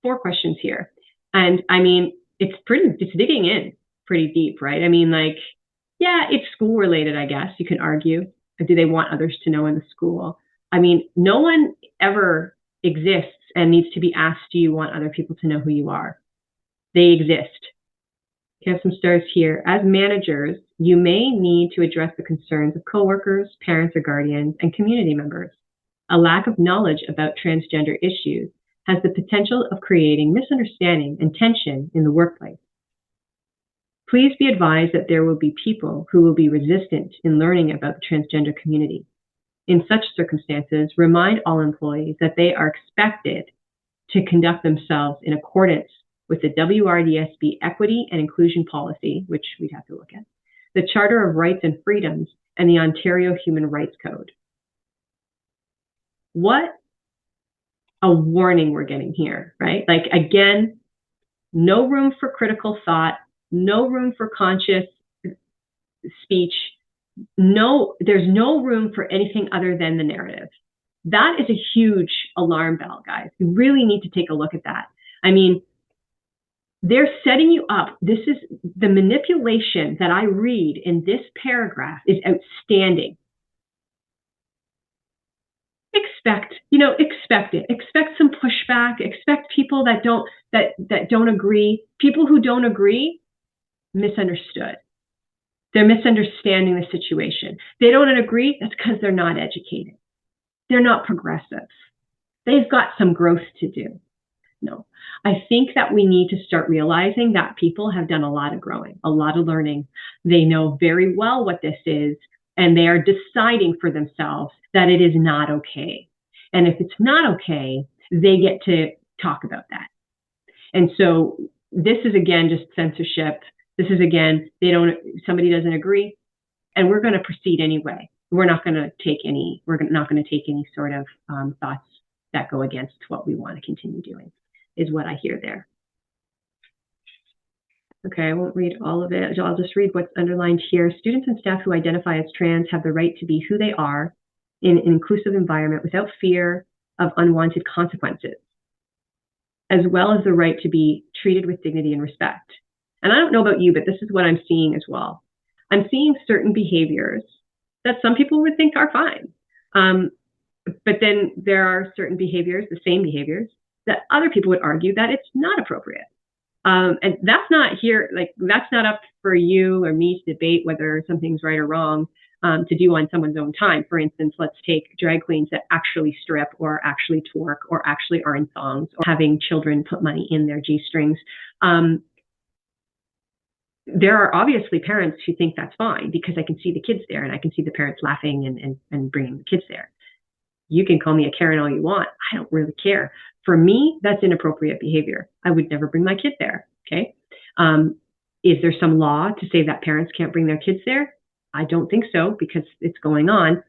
4 questions here. And I mean, it's digging in pretty deep, right? I mean, like, yeah, it's school related, I guess you could argue. Do they want others to know in the school? I mean, no one ever exists and needs to be asked, do you want other people to know who you are? They exist. You have some stars here. As managers, you may need to address the concerns of coworkers, parents or guardians, and community members. A lack of knowledge about transgender issues has the potential of creating misunderstanding and tension in the workplace. Please be advised that there will be people who will be resistant in learning about the transgender community. In such circumstances, remind all employees that they are expected to conduct themselves in accordance with the WRDSB Equity and Inclusion Policy, which we'd have to look at, the Charter of Rights and Freedoms, and the Ontario Human Rights Code. What a warning we're getting here, right? Like, again, no room for critical thought, no room for conscious speech. No, there's no room for anything other than the narrative. That is a huge alarm bell, guys. You really need to take a look at that. I mean, they're setting you up. This is the manipulation that I read in this paragraph is outstanding. Expect it. Expect some pushback. Expect people that don't agree. People who don't agree, misunderstood. They're misunderstanding the situation. They don't agree. That's because they're not educated. They're not progressive. They've got some growth to do. No, I think that we need to start realizing that people have done a lot of growing, a lot of learning. They know very well what this is, and they are deciding for themselves that it is not okay. And if it's not okay, they get to talk about that. And so this is, again, just censorship. This is, again, somebody doesn't agree, and we're going to proceed anyway. We're not going to take any sort of thoughts that go against what we want to continue doing, is what I hear there. Okay, I won't read all of it. I'll just read what's underlined here. Students and staff who identify as trans have the right to be who they are in an inclusive environment without fear of unwanted consequences, as well as the right to be treated with dignity and respect. And I don't know about you, but this is what I'm seeing as well. I'm seeing certain behaviors that some people would think are fine. But then there are certain behaviors, the same behaviors, that other people would argue that it's not appropriate. And that's not up for you or me to debate whether something's right or wrong to do on someone's own time. For instance, let's take drag queens that actually strip or actually twerk or actually are in songs or having children put money in their G-strings. There are obviously parents who think that's fine because I can see the kids there and I can see the parents laughing and bringing the kids there. You can call me a Karen all you want. I don't really care. For me, that's inappropriate behavior. I would never bring my kid there, okay? Is there some law to say that parents can't bring their kids there? I don't think so because it's going on.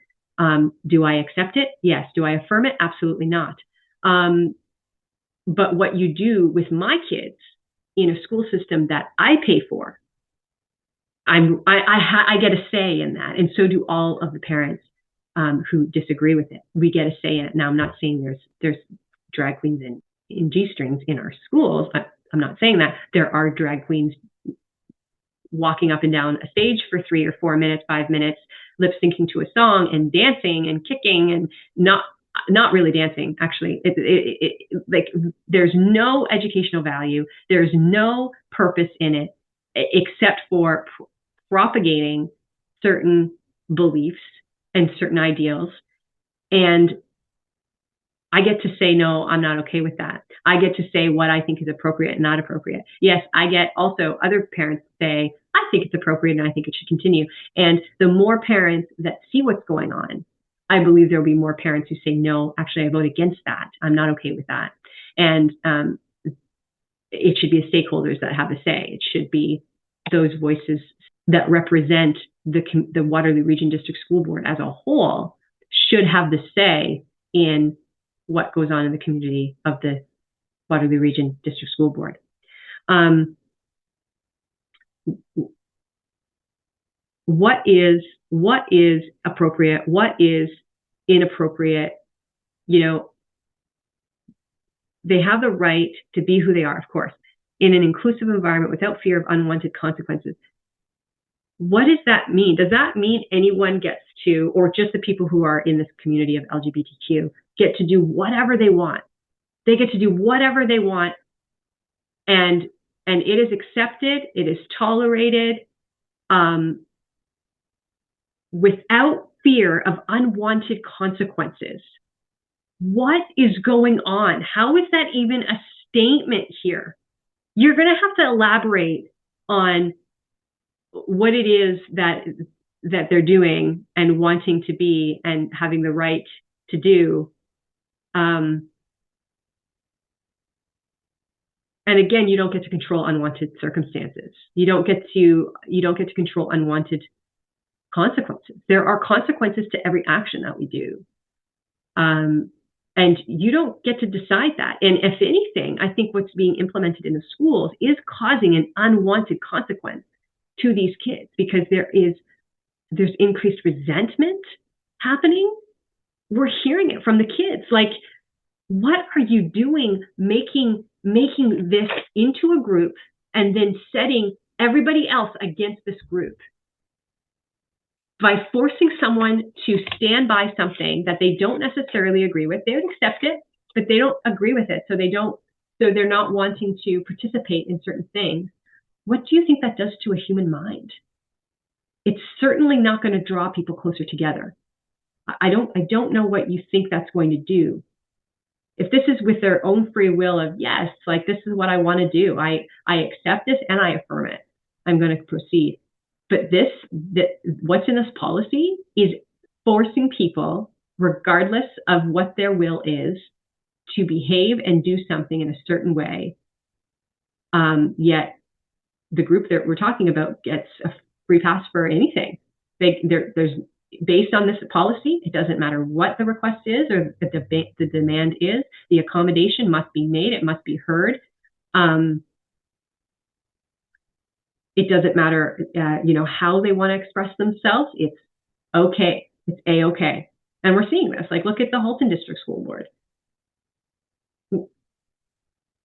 Do I accept it? Yes. Do I affirm it? Absolutely not. But what you do with my kids in a school system that I pay for, I get a say in that, and so do all of the parents who disagree with it. We get a say in it. Now, I'm not saying there's drag queens in G-strings in our schools. I'm not saying that. There are drag queens walking up and down a stage for 3 or 4 minutes, 5 minutes, lip syncing to a song and dancing and kicking and not really dancing. Actually, like there's no educational value. There's no purpose in it except for propagating certain beliefs and certain ideals. And I get to say, no, I'm not okay with that. I get to say what I think is appropriate and not appropriate. Yes, I get also other parents say, I think it's appropriate and I think it should continue. And the more parents that see what's going on, I believe there'll be more parents who say, no, actually, I vote against that. I'm not okay with that. And it should be the stakeholders that have a say. It should be those voices that represent the Waterloo Region District School Board as a whole should have the say in what goes on in the community of the Waterloo Region District School Board. What is appropriate? What is inappropriate? You know, they have the right to be who they are, of course, in an inclusive environment without fear of unwanted consequences. What does that mean? Does that mean anyone gets to, or just the people who are in this community of LGBTQ, get to do whatever they want? They get to do whatever they want, and it is accepted, it is tolerated, without fear of unwanted consequences. What is going on? How is that even a statement here? You're going to have to elaborate on what it is that they're doing and wanting to be and having the right to do. And again, you don't get to control unwanted circumstances. You don't get to control unwanted consequences. There are consequences to every action that we do. And you don't get to decide that. And if anything, I think what's being implemented in the schools is causing an unwanted consequence to these kids, because there's increased resentment happening. We're hearing it from the kids. Like, what are you doing making this into a group and then setting everybody else against this group? By forcing someone to stand by something that they don't necessarily agree with. They would accept it, but they don't agree with it. So they're not wanting to participate in certain things. What do you think that does to a human mind? It's certainly not going to draw people closer together. I don't know what you think that's going to do. If this is with their own free will of, yes, like, this is what I want to do. I accept this and I affirm it. I'm going to proceed. But what's in this policy is forcing people, regardless of what their will is, to behave and do something in a certain way. Yet the group that we're talking about gets a free pass for anything. There's based on this policy, it doesn't matter what the request is or the demand is. The accommodation must be made. It must be heard. It doesn't matter, how they want to express themselves. It's okay. It's A-okay. And we're seeing this. Like, look at the Halton District School Board.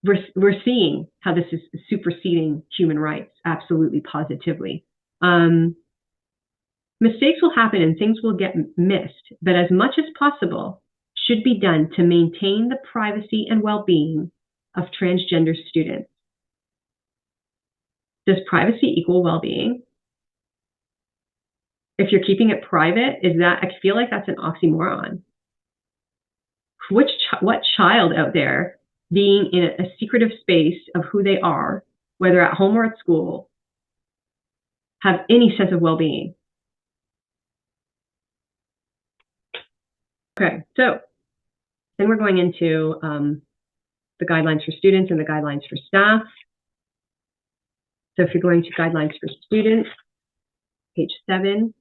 We're seeing how this is superseding human rights, absolutely, positively. Mistakes will happen and things will get missed, but as much as possible should be done to maintain the privacy and well-being of transgender students. Does privacy equal well-being? If you're keeping it private, I feel like that's an oxymoron. What child out there being in a secretive space of who they are, whether at home or at school, have any sense of well-being? Okay, so then we're going into the guidelines for students and the guidelines for staff. So if you're going to guidelines for students, page 7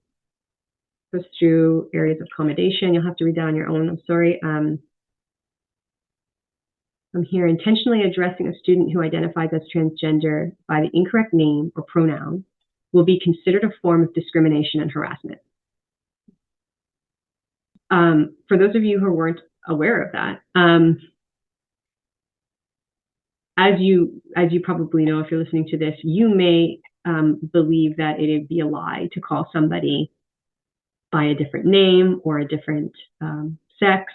goes through areas of accommodation. You'll have to read that on your own. I'm sorry. I'm here. Intentionally addressing a student who identifies as transgender by the incorrect name or pronoun will be considered a form of discrimination and harassment. For those of you who weren't aware of that, as you probably know, if you're listening to this, you may believe that it would be a lie to call somebody by a different name or a different sex,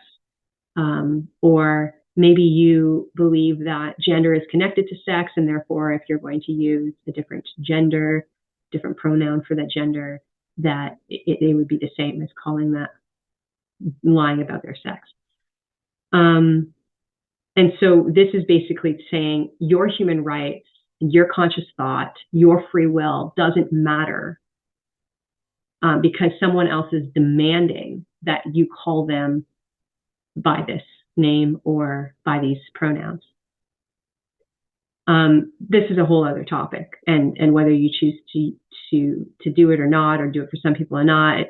or maybe you believe that gender is connected to sex, and therefore if you're going to use a different gender, different pronoun for that gender, that it would be the same as calling that lying about their sex. And so this is basically saying your human rights, your conscious thought, your free will doesn't matter because someone else is demanding that you call them by this name or by these pronouns. This is a whole other topic, and whether you choose to do it or not, or do it for some people or not,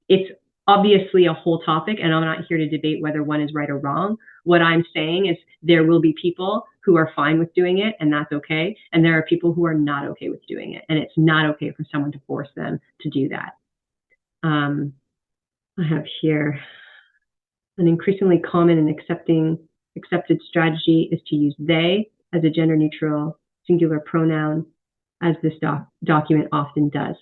it's obviously a whole topic, and I'm not here to debate whether one is right or wrong. What I'm saying is there will be people who are fine with doing it, and that's okay. And there are people who are not okay with doing it, and it's not okay for someone to force them to do that. I have here an increasingly common and accepted strategy is to use they as a gender neutral singular pronoun, as this document often does.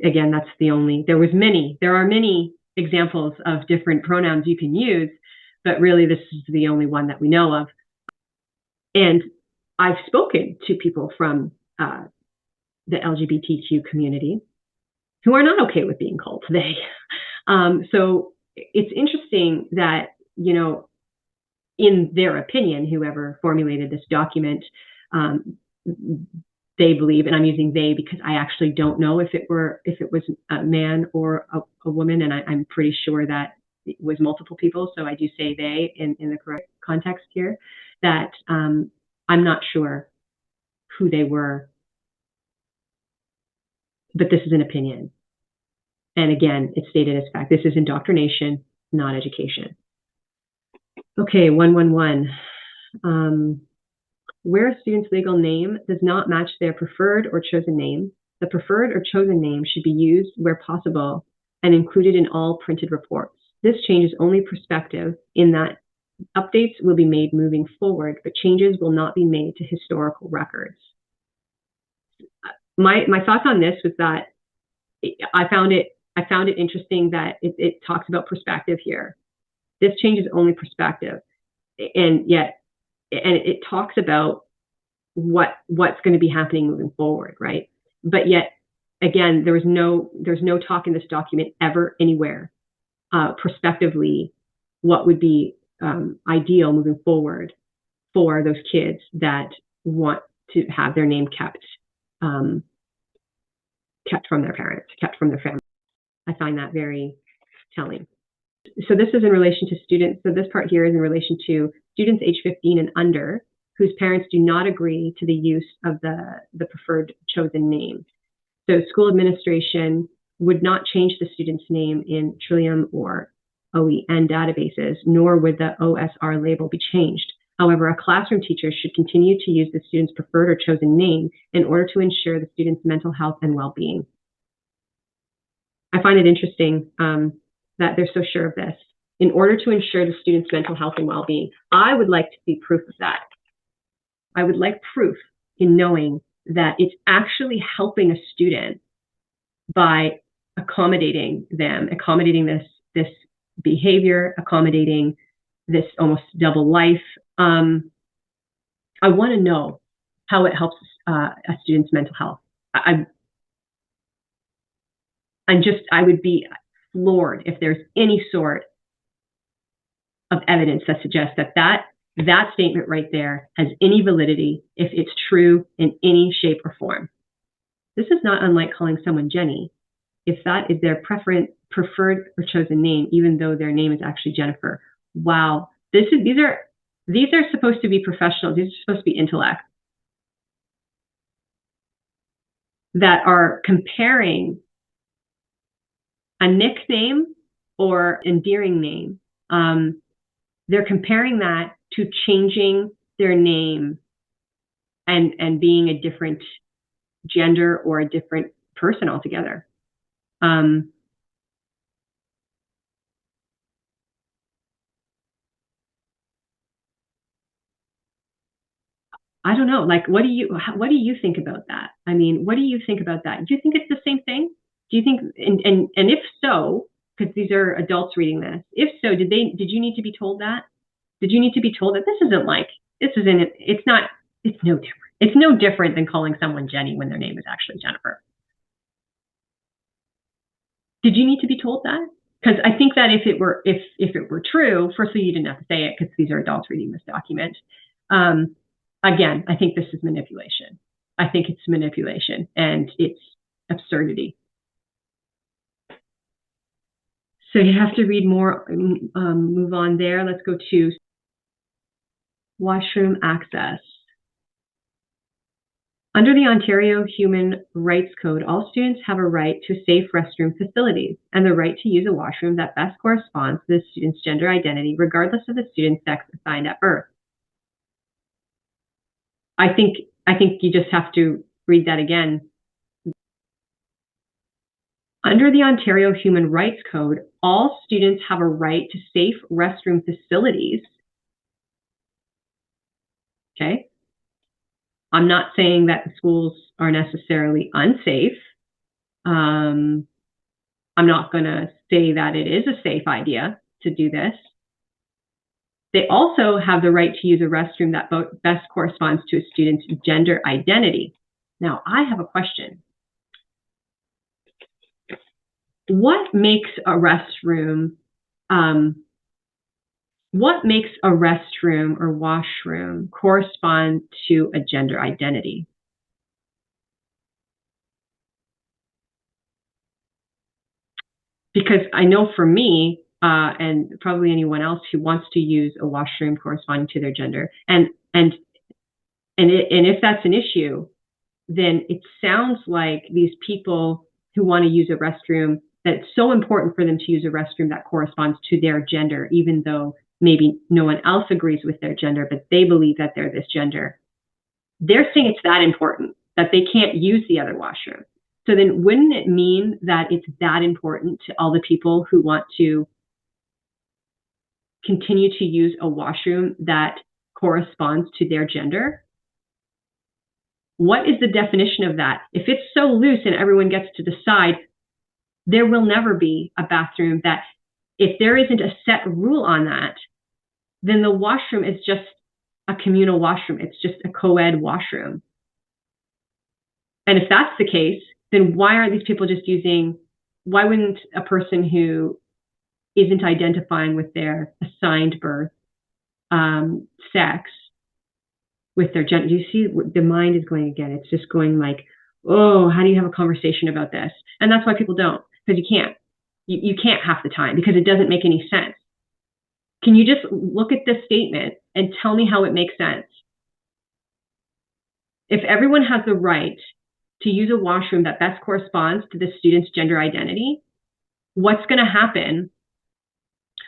Again, that's the only, there are many examples of different pronouns you can use, but really this is the only one that we know of. And I've spoken to people from the LGBTQ community who are not okay with being called they. So it's interesting that, in their opinion, whoever formulated this document, they believe, and I'm using they because I actually don't know if it was a man or a woman, and I'm pretty sure that it was multiple people, so I do say they in the correct context here, that I'm not sure who they were, but this is an opinion. And again, it's stated as fact. This is indoctrination, not education. Okay, 111. Where a student's legal name does not match their preferred or chosen name, the preferred or chosen name should be used where possible and included in all printed reports. This change is only prospective in that updates will be made moving forward, but changes will not be made to historical records. My thoughts on this was that I found it interesting that it talks about perspective here. This change is only perspective, and it talks about what's going to be happening moving forward, right? But yet, again, there's no talk in this document ever anywhere prospectively what would be ideal moving forward for those kids that want to have their name kept from their parents, kept from their family. I find that very telling. So this is in relation to students. So this part here is in relation to students age 15 and under whose parents do not agree to the use of the preferred chosen name. So school administration would not change the student's name in Trillium or OEN databases, nor would the OSR label be changed. However, a classroom teacher should continue to use the student's preferred or chosen name in order to ensure the student's mental health and well-being. I find it interesting that they're so sure of this. In order to ensure the student's mental health and well-being, I would like to see proof of that. I would like proof in knowing that it's actually helping a student by accommodating them, accommodating this behavior, accommodating this almost double life. I want to know how it helps a student's mental health. I would be floored if there's any sort of evidence that suggests that statement right there has any validity, if it's true in any shape or form. This is not unlike calling someone Jenny, if that is their preferred or chosen name, even though their name is actually Jennifer. Wow, these are supposed to be professionals. These are supposed to be intellect that are comparing a nickname or endearing name. They're comparing that to changing their name and being a different gender or a different person altogether. I don't know. Like, what do you think about that? I mean, what do you think about that? Do you think it's the same thing? Do you think, and if so, because these are adults reading this, if so, did you need to be told that? Did you need to be told that it's no different. It's no different than calling someone Jenny when their name is actually Jennifer. Did you need to be told that? Because I think that if it were true, firstly, you didn't have to say it because these are adults reading this document. Again, I think this is manipulation. I think it's manipulation and it's absurdity. So you have to read more, move on there. Let's go to washroom access. Under the Ontario Human Rights Code, all students have a right to safe restroom facilities and the right to use a washroom that best corresponds to the student's gender identity, regardless of the student's sex assigned at birth. I think you just have to read that again. Under the Ontario Human Rights Code, all students have a right to safe restroom facilities. Okay. I'm not saying that the schools are necessarily unsafe. I'm not going to say that it is a safe idea to do this. They also have the right to use a restroom that best corresponds to a student's gender identity. Now, I have a question. What makes a restroom or washroom correspond to a gender identity? because I know for me, and probably anyone else who wants to use a washroom corresponding to their gender, and if that's an issue, then it sounds like these people who want to use a restroom, that it's so important for them to use a restroom that corresponds to their gender, even though maybe no one else agrees with their gender, but they believe that they're this gender. They're saying it's that important that they can't use the other washroom. So then wouldn't it mean that it's that important to all the people who want to continue to use a washroom that corresponds to their gender? What is the definition of that? If it's so loose and everyone gets to decide, there will never be a bathroom that, if there isn't a set rule on that, then the washroom is just a communal washroom. It's just a co-ed washroom. And if that's the case, then why aren't these people just using, why wouldn't a person who isn't identifying with their assigned birth, sex, with their gender? Do you see the mind is going again? It's just going like, oh, how do you have a conversation about this? And that's why people don't, because you can't. You can't half the time because it doesn't make any sense. Can you just look at this statement and tell me how it makes sense? If everyone has the right to use a washroom that best corresponds to the student's gender identity, what's going to happen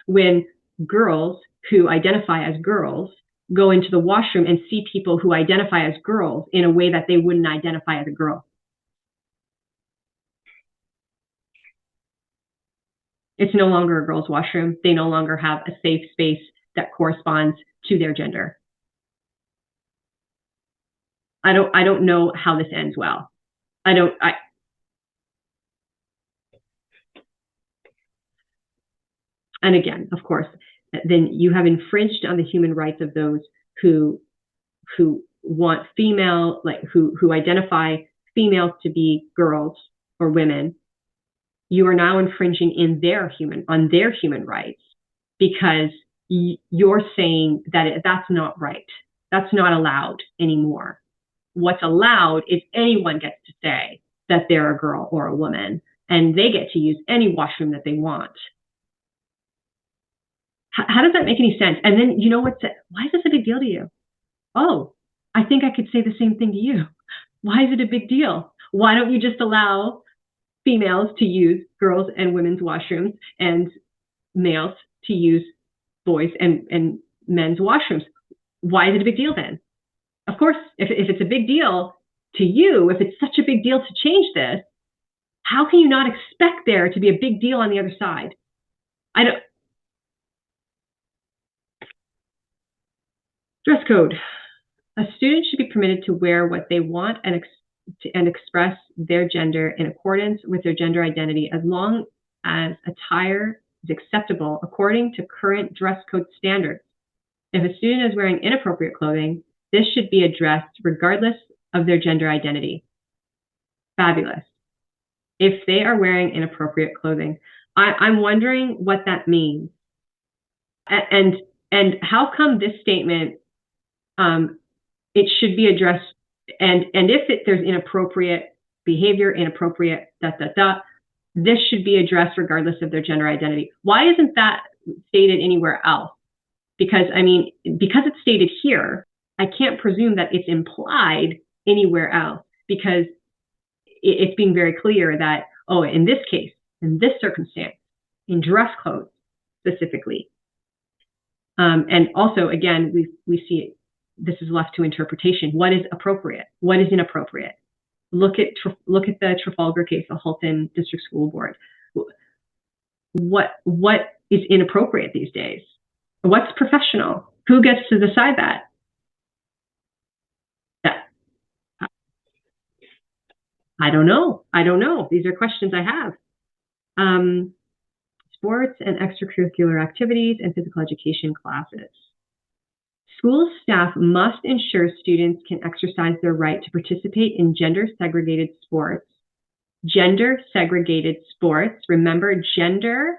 when girls who identify as girls go into the washroom and see people who identify as girls in a way that they wouldn't identify as a girl? It's no longer a girl's washroom. They no longer have a safe space that corresponds to their gender. I don't know how this ends well. And again, of course, then you have infringed on the human rights of those who want female, like who identify females to be girls or women. You are now infringing on their human rights, because you're saying that that's not right. That's not allowed anymore. What's allowed is anyone gets to say that they're a girl or a woman, and they get to use any washroom that they want. How does that make any sense? And then, you know what's it? Why is this a big deal to you? Oh, I think I could say the same thing to you. Why is it a big deal? Why don't you just allow females to use girls' and women's washrooms and males to use boys' and men's washrooms? Why is it a big deal then? Of course, if it's a big deal to you, if it's such a big deal to change this, how can you not expect there to be a big deal on the other side? Dress code. A student should be permitted to wear what they want and express their gender in accordance with their gender identity, as long as attire is acceptable according to current dress code standards. If a student is wearing inappropriate clothing, this should be addressed regardless of their gender identity. Fabulous. If they are wearing inappropriate clothing, I'm wondering what that means. And how come this statement, it should be addressed, and if there's inappropriate behavior, inappropriate this should be addressed regardless of their gender identity. Why isn't that stated anywhere else? Because, I mean, because it's stated here, I can't presume that it's implied anywhere else, because it's being very clear that, oh, in this case, in this circumstance, in dress code specifically. And also, again, we see this is left to interpretation. What is appropriate? What is inappropriate? Look at the Trafalgar case, the Halton District School Board. What is inappropriate these days? What's professional? Who gets to decide that? I don't know. These are questions I have. Sports and extracurricular activities and physical education classes. School staff must ensure students can exercise their right to participate in gender-segregated sports. Gender-segregated sports. Remember, gender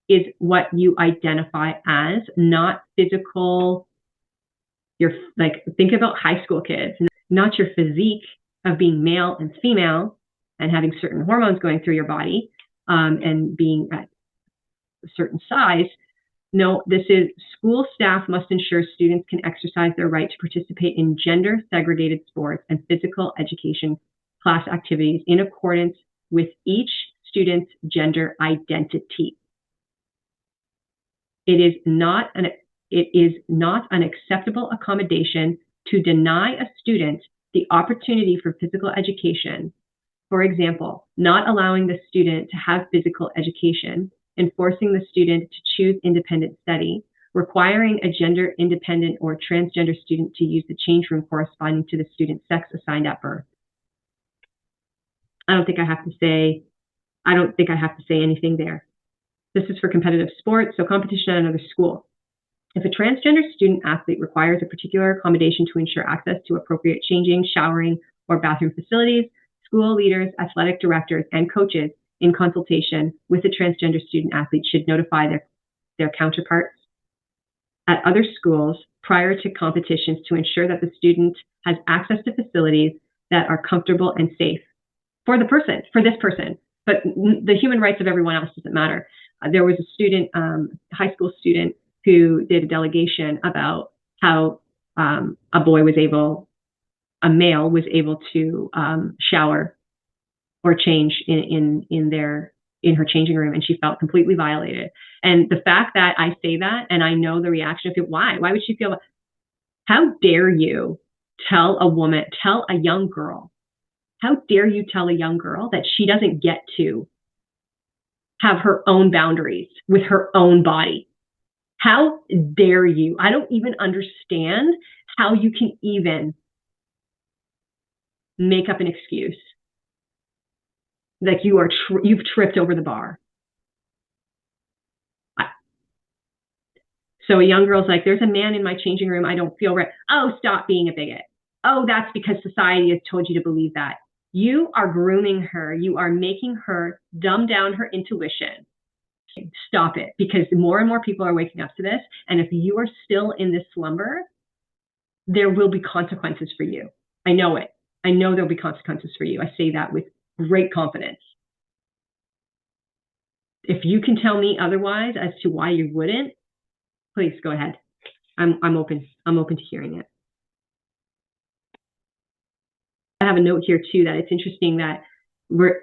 is what you identify as, not physical. Think about high school kids, not your physique of being male and female and having certain hormones going through your body. and being at a certain size. No, this is school staff must ensure students can exercise their right to participate in gender segregated sports and physical education class activities in accordance with each student's gender identity. It is not an acceptable accommodation to deny a student the opportunity for physical education. For example, not allowing the student to have physical education, enforcing the student to choose independent study, requiring a gender independent or transgender student to use the change room corresponding to the student's sex assigned at birth. I don't think I have to say anything there. This is for competitive sports, so competition at another school. If a transgender student athlete requires a particular accommodation to ensure access to appropriate changing, showering, or bathroom facilities, school leaders, athletic directors, and coaches in consultation with the transgender student athlete should notify their counterparts at other schools prior to competitions to ensure that the student has access to facilities that are comfortable and safe for this person. But the human rights of everyone else doesn't matter. There was a student, high school student, who did a delegation about how a male was able to shower or change in her changing room, and she felt completely violated. And the fact that I say that, and I know the reaction of people, why would she feel? How dare you tell a young girl that she doesn't get to have her own boundaries with her own body? How dare you? I don't even understand how you can even make up an excuse. Like you've tripped over the bar. So a young girl's like, there's a man in my changing room. I don't feel right. Oh, stop being a bigot. Oh, that's because society has told you to believe that. You are grooming her. You are making her dumb down her intuition. Stop it, because more and more people are waking up to this. And if you are still in this slumber, there will be consequences for you. I know it. I know there'll be consequences for you. I say that with great confidence. If you can tell me otherwise as to why you wouldn't, please go ahead. I'm open to hearing it. I have a note here too that it's interesting that we're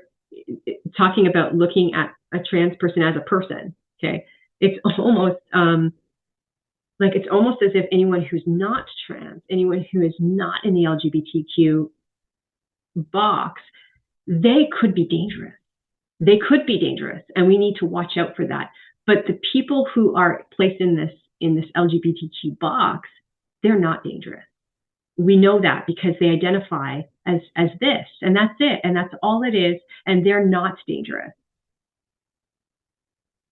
talking about looking at a trans person as a person. Okay, it's almost it's almost as if anyone who's not trans, anyone who is not in the LGBTQ box, they could be dangerous. They could be dangerous, and we need to watch out for that. But the people who are placed in this LGBTQ box, they're not dangerous. We know that because they identify as this, and that's it, and that's all it is, and they're not dangerous.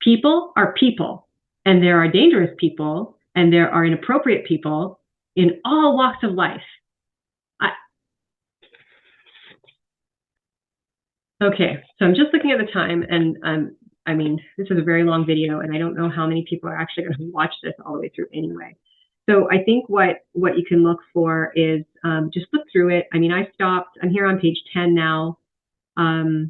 People are people, and there are dangerous people, and there are inappropriate people in all walks of life. Okay, so I'm just looking at the time, and I mean, this is a very long video, and I don't know how many people are actually going to watch this all the way through anyway. So I think what you can look for is just look through it. I mean, I stopped. I'm here on page 10 now. I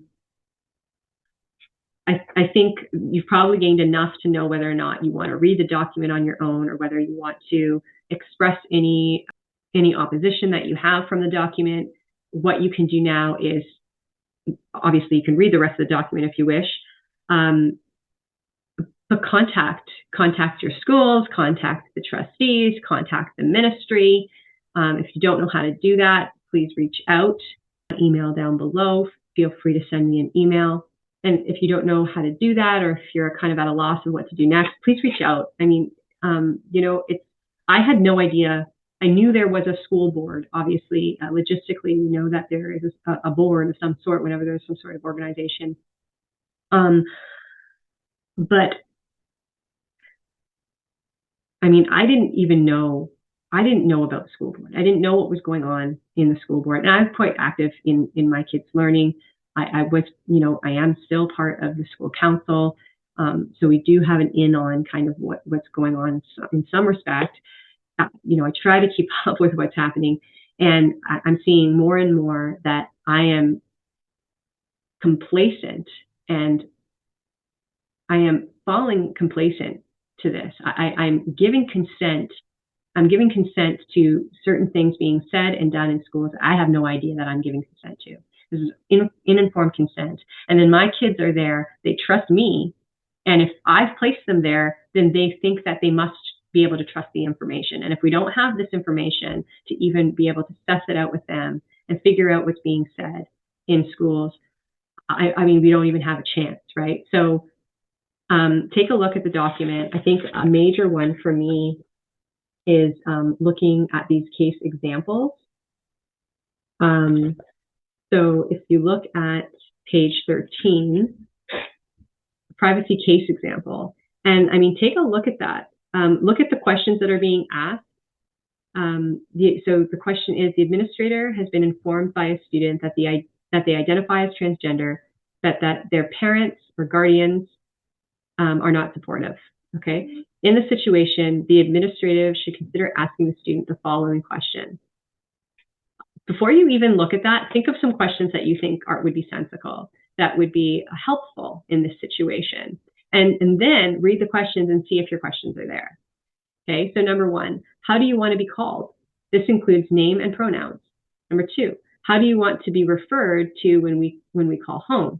think you've probably gained enough to know whether or not you want to read the document on your own, or whether you want to express any opposition that you have from the document. What you can do now is, obviously, you can read the rest of the document if you wish. But contact your schools, contact the trustees, contact the ministry. If you don't know how to do that, please reach out. Email down below. Feel free to send me an email. And if you don't know how to do that, or if you're kind of at a loss of what to do next, please reach out. I mean, I had no idea. I knew there was a school board. Obviously, logistically, we know that there is a board of some sort whenever there's some sort of organization. But I mean, I didn't know about the school board. I didn't know what was going on in the school board. And I'm quite active in my kids' learning. I was, I am still part of the school council. So we do have an in on kind of what's going on in some respect. I try to keep up with what's happening. And I'm seeing more and more that I am complacent and I am falling complacent to this. I'm giving consent. I'm giving consent to certain things being said and done in schools I have no idea that I'm giving consent to. This is uninformed consent. And then my kids are there. They trust me. And if I've placed them there, then they think that they must be able to trust the information. And if we don't have this information to even be able to suss it out with them and figure out what's being said in schools, I mean, we don't even have a chance, right? So take a look at the document. I think a major one for me is looking at these case examples. So if you look at page 13, privacy case example, and I mean, take a look at that. Look at the questions that are being asked. So the question is, the administrator has been informed by a student that they identify as transgender, that their parents or guardians are not supportive. Okay. In the situation, the administrative should consider asking the student the following question. Before you even look at that, think of some questions that you think would be sensical, that would be helpful in this situation. And then read the questions and see if your questions are there. Okay, so number one, how do you want to be called? This includes name and pronouns. Number two, how do you want to be referred to when we call home?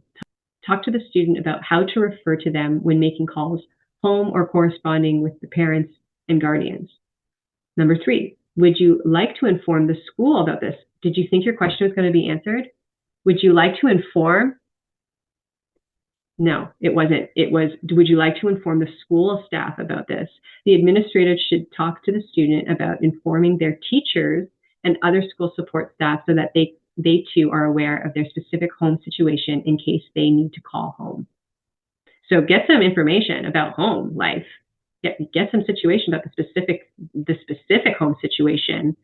Talk to the student about how to refer to them when making calls home or corresponding with the parents and guardians. Number three, would you like to inform the school about this? Did you think your question was going to be answered? Would you like to inform? No, it wasn't. It was, would you like to inform the school staff about this? The administrator should talk to the student about informing their teachers and other school support staff so that they too are aware of their specific home situation in case they need to call home. So get some information about home life. Get some situation about the specific home situation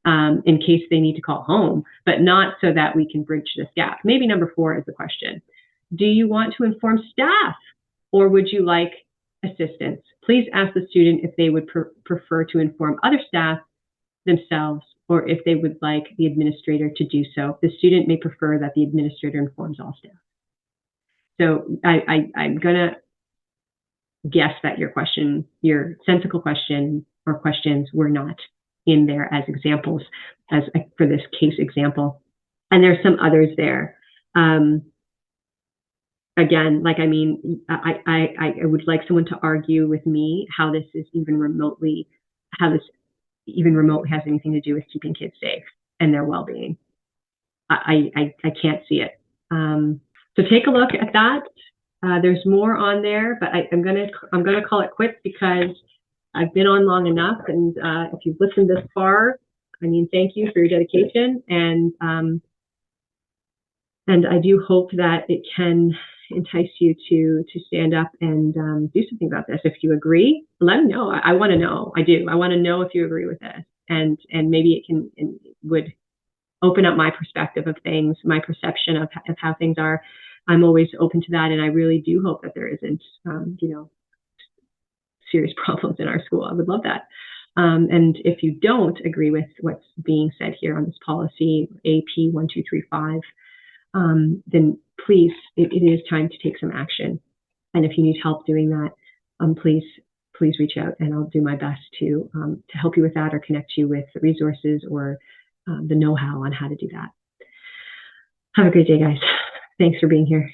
in case they need to call home, but not so that we can bridge this gap. Maybe number four is the question. Do you want to inform staff, or would you like assistance? Please ask the student if they would prefer to inform other staff themselves, or if they would like the administrator to do so. The student may prefer that the administrator informs all staff. So I'm going to guess that your sensical question or questions were not in there as examples, as for this case example. And there's some others there. Again, like, I mean, I would like someone to argue with me how this even remotely has anything to do with keeping kids safe and their well-being. I can't see it. So take a look at that. There's more on there, but I'm gonna call it quits because I've been on long enough. And if you've listened this far, I mean, thank you for your dedication. And I do hope that it can entice you to stand up and do something about this. If you agree, let me know. I want to know. I do. I want to know if you agree with this, and maybe it would open up my perspective of things, my perception of how things are. I'm always open to that, and I really do hope that there isn't, serious problems in our school. I would love that. And if you don't agree with what's being said here on this policy, AP 1235, then please, it is time to take some action. And if you need help doing that, please reach out, and I'll do my best to help you with that, or connect you with the resources or the know-how on how to do that. Have a great day, guys. Thanks for being here.